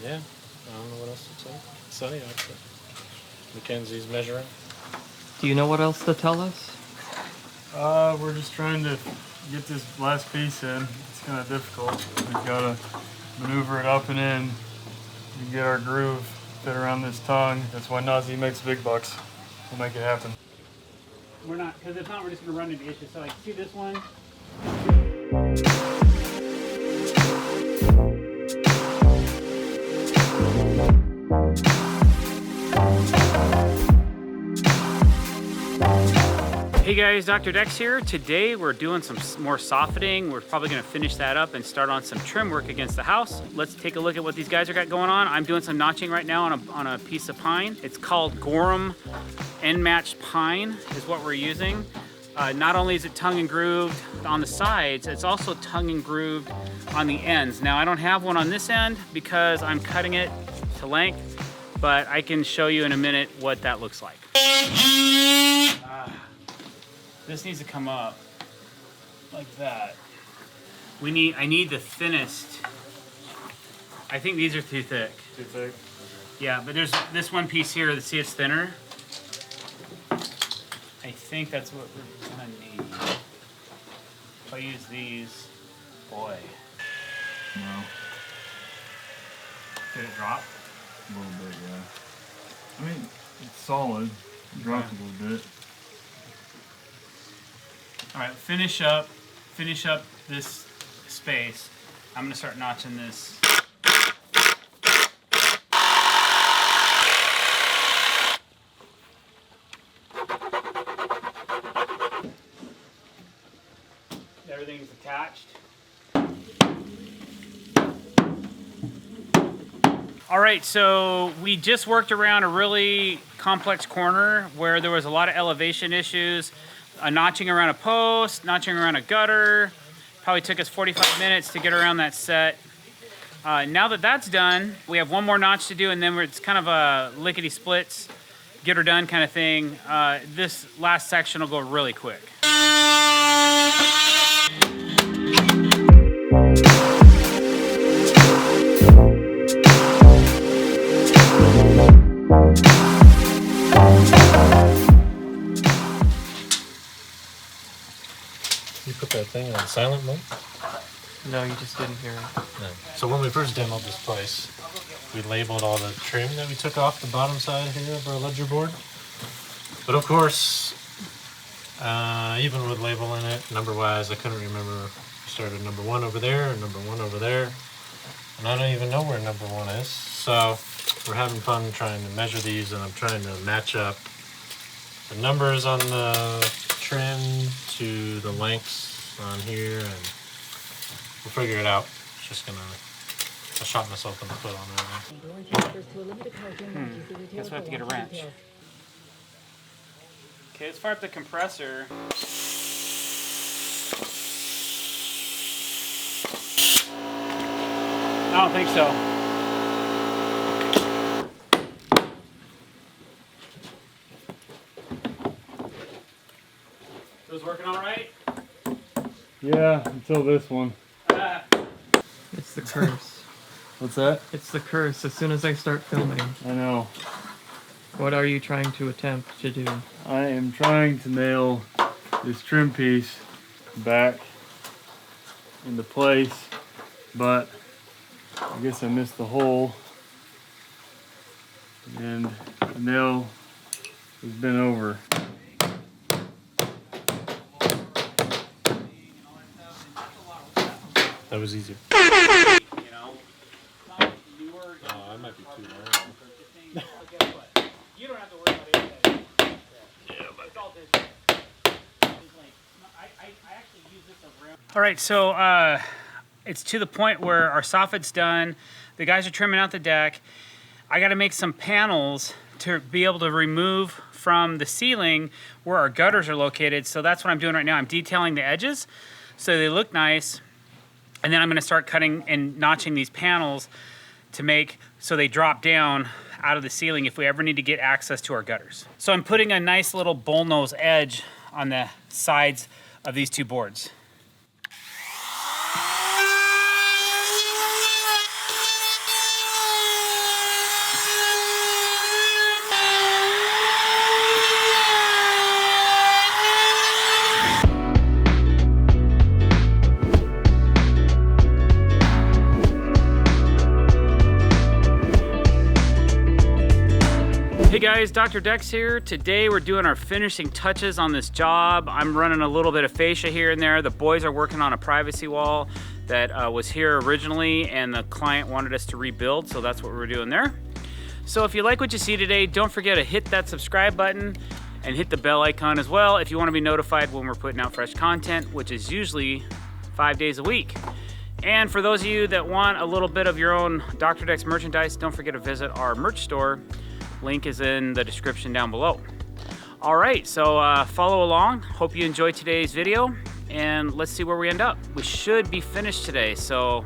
yeah, I don't know what else to say. It's sunny out there. Mackenzie's measuring. Do you know what else to tell us? We're just trying to get this last piece in. It's kind of difficult. We've got to maneuver it up and in and get our groove fit around this tongue. That's why Nazi makes big bucks. We'll make it happen. We're not, because if not, we're just going to run into issues. So like, see this one? Hey guys, Dr. Decks here. Today we're doing some more softening. We're probably going to finish that up and start on some trim work against the house. Let's take a look at what these guys are got going on. I'm doing some notching right now on a piece of pine. It's called Gorham End Matched Pine is what we're using. Not only is it tongue and grooved on the sides, it's also tongue and grooved on the ends. Now I don't have one on this end because I'm cutting it to length, but I can show you in a minute what that looks like. This needs to come up like that. I need the thinnest. I think these are too thick. Too thick? Yeah, but there's this one piece here, see it's thinner. I think that's what we're gonna need. If I use these, boy. No. Did it drop? A little bit, yeah. I mean, it's solid. It dropped a little bit. All right, finish up this space. I'm gonna start notching this. Everything's attached. All right, so we just worked around a really complex corner where there was a lot of elevation issues. Notching around a post, notching around a gutter. Probably took us 45 minutes to get around that set. Now that that's done, we have one more notch to do, and then it's kind of a lickety splits, get her done kind of thing. This last section will go really quick. You put that thing on silent mode? No, you just didn't hear it. No. So when we first demoed this place, we labeled all the trim that we took off the bottom side here of our ledger board. But of course, even with labeling it number-wise, I couldn't remember if we started number 1 over there or number 1 over there. And I don't even know where number 1 is. So we're having fun trying to measure these, and I'm trying to match up the numbers on the trim to the lengths on here, and we'll figure it out. It's just gonna, I shot myself in the foot on that. Guess we'll have to get a wrench. Okay, let's fire up the compressor. I don't think so. So it's working all right? Yeah, until this one. It's the curse. What's that? It's the curse. As soon as I start filming, I know. what are you trying to attempt to do? I am trying to nail this trim piece back into place, but I guess I missed the hole and the nail has been over. That was easy. You know? Oh, I might be too long. You don't have to worry about anything. Yeah, but it's all digital. I actually use this around. All right, so it's to the point where our soffit's done. The guys are trimming out the deck. I got to make some panels to be able to remove from the ceiling where our gutters are located. So that's what I'm doing right now. I'm detailing the edges so they look nice. And then I'm going to start cutting and notching these panels to make so they drop down out of the ceiling if we ever need to get access to our gutters. So I'm putting a nice little bullnose edge on the sides of these two boards. Hey guys, Dr. Decks here. Today we're doing our finishing touches on this job. I'm running a little bit of fascia here and there. The boys are working on a privacy wall that was here originally and the client wanted us to rebuild, so that's what we're doing there. So if you like what you see today, don't forget to hit that subscribe button and hit the bell icon as well if you want to be notified when we're putting out fresh content, which is usually 5 days a week. And for those of you that want a little bit of your own Dr. Decks merchandise, don't forget to visit our merch store. Link is in the description down below. All right, so follow along. Hope you enjoyed today's video, and let's see where we end up. We should be finished today, so.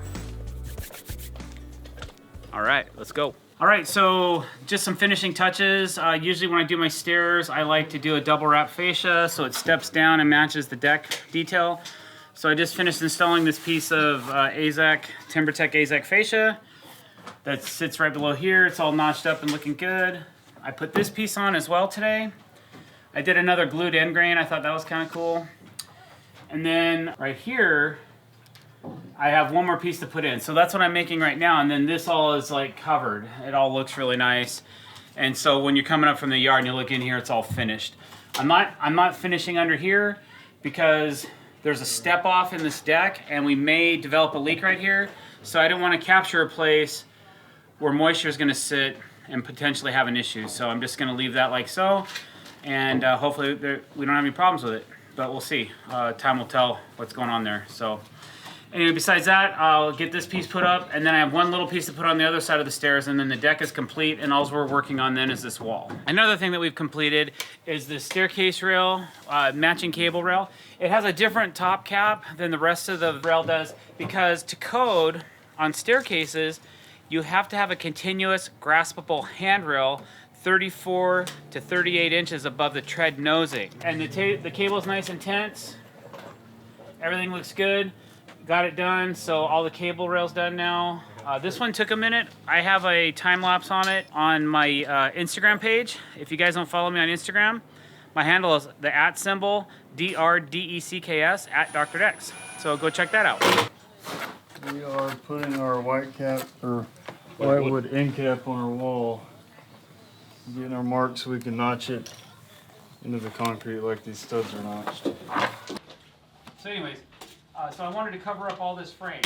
All right, let's go. All right, so just some finishing touches. Usually when I do my stairs, I like to do a double wrap fascia so it steps down and matches the deck detail. So I just finished installing this piece of AZEK, TimberTech AZEK fascia. That sits right below here. It's all notched up and looking good. I put this piece on as well today. I did another glued end grain. I thought that was kind of cool. And then right here, I have one more piece to put in. So that's what I'm making right now. And then this all is like covered. It all looks really nice. And so when you're coming up from the yard and you look in here, it's all finished. I'm not finishing under here because there's a step off in this deck and we may develop a leak right here. So I didn't want to capture a place where moisture is going to sit and potentially have an issue. So I'm just going to leave that like so, and hopefully we don't have any problems with it, but we'll see. Time will tell what's going on there. So anyway, besides that, I'll get this piece put up, and then I have one little piece to put on the other side of the stairs, and then the deck is complete, and all we're working on then is this wall. Another thing that we've completed is the staircase rail, matching cable rail. It has a different top cap than the rest of the rail does, because to code on staircases, you have to have a continuous graspable handrail 34 to 38 inches above the tread nosing. And the cable is nice and tense. Everything looks good. Got it done, so all the cable rail's done now. This one took a minute. I have a time lapse on it on my Instagram page. If you guys don't follow me on Instagram, my handle is the @ symbol, drdecks, @drdecks. So go check that out. We are putting our white cap or whitewood end cap on our wall. Getting our mark so we can notch it into the concrete like these studs are notched. So anyways, so I wanted to cover up all this frame.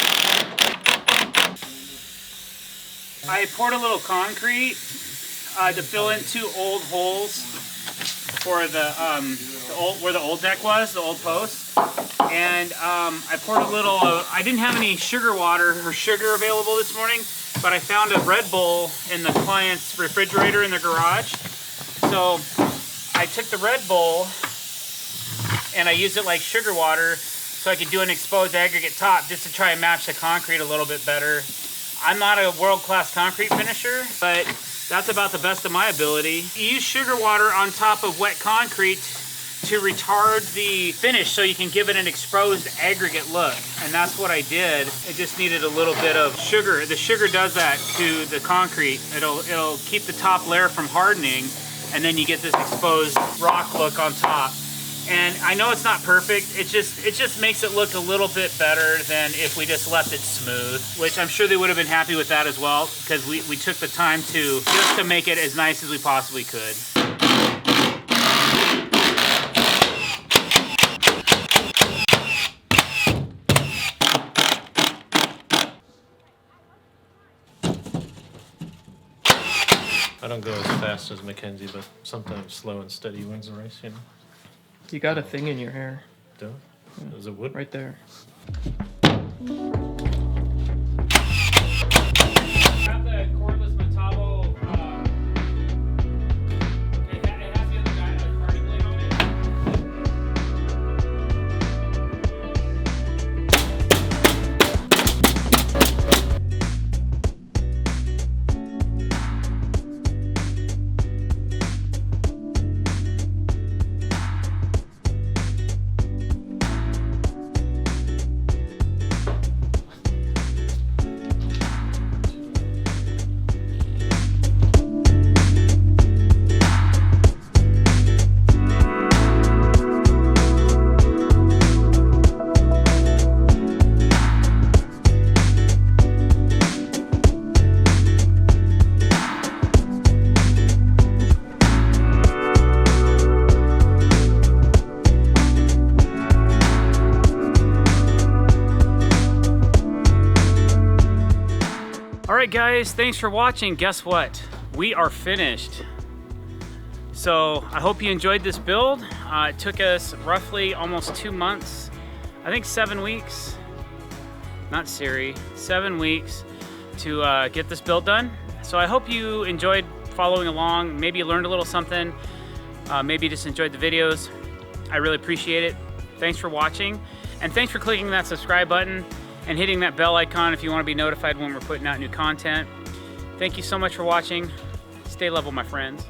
I poured a little concrete to fill in 2 old holes for the where the old deck was, the old post. And I poured a little, I didn't have any sugar water or sugar available this morning, but I found a Red Bull in the client's refrigerator in the garage. So I took the Red Bull and I used it like sugar water so I could do an exposed aggregate top just to try and match the concrete a little bit better. I'm not a world-class concrete finisher, but that's about the best of my ability. You use sugar water on top of wet concrete to retard the finish so you can give it an exposed aggregate look. And that's what I did. It just needed a little bit of sugar. The sugar does that to the concrete. It'll keep the top layer from hardening, and then you get this exposed rock look on top. And I know it's not perfect. It just makes it look a little bit better than if we just left it smooth, which I'm sure they would have been happy with that as well, because we took the time just to make it as nice as we possibly could. I don't go as fast as Mackenzie, but sometimes slow and steady wins the race, you know? You got a thing in your hair. Do it? Is it wood? Right there. Have the cordless Metabo, it has the other party blade on it. Alright guys, thanks for watching. Guess what? We are finished. So I hope you enjoyed this build. It took us roughly almost 2 months. I think 7 weeks. Not Siri. 7 weeks to get this build done. So I hope you enjoyed following along. Maybe you learned a little something. Maybe you just enjoyed the videos. I really appreciate it. Thanks for watching. And thanks for clicking that subscribe button and hitting that bell icon if you want to be notified when we're putting out new content. Thank you so much for watching. Stay level, my friends.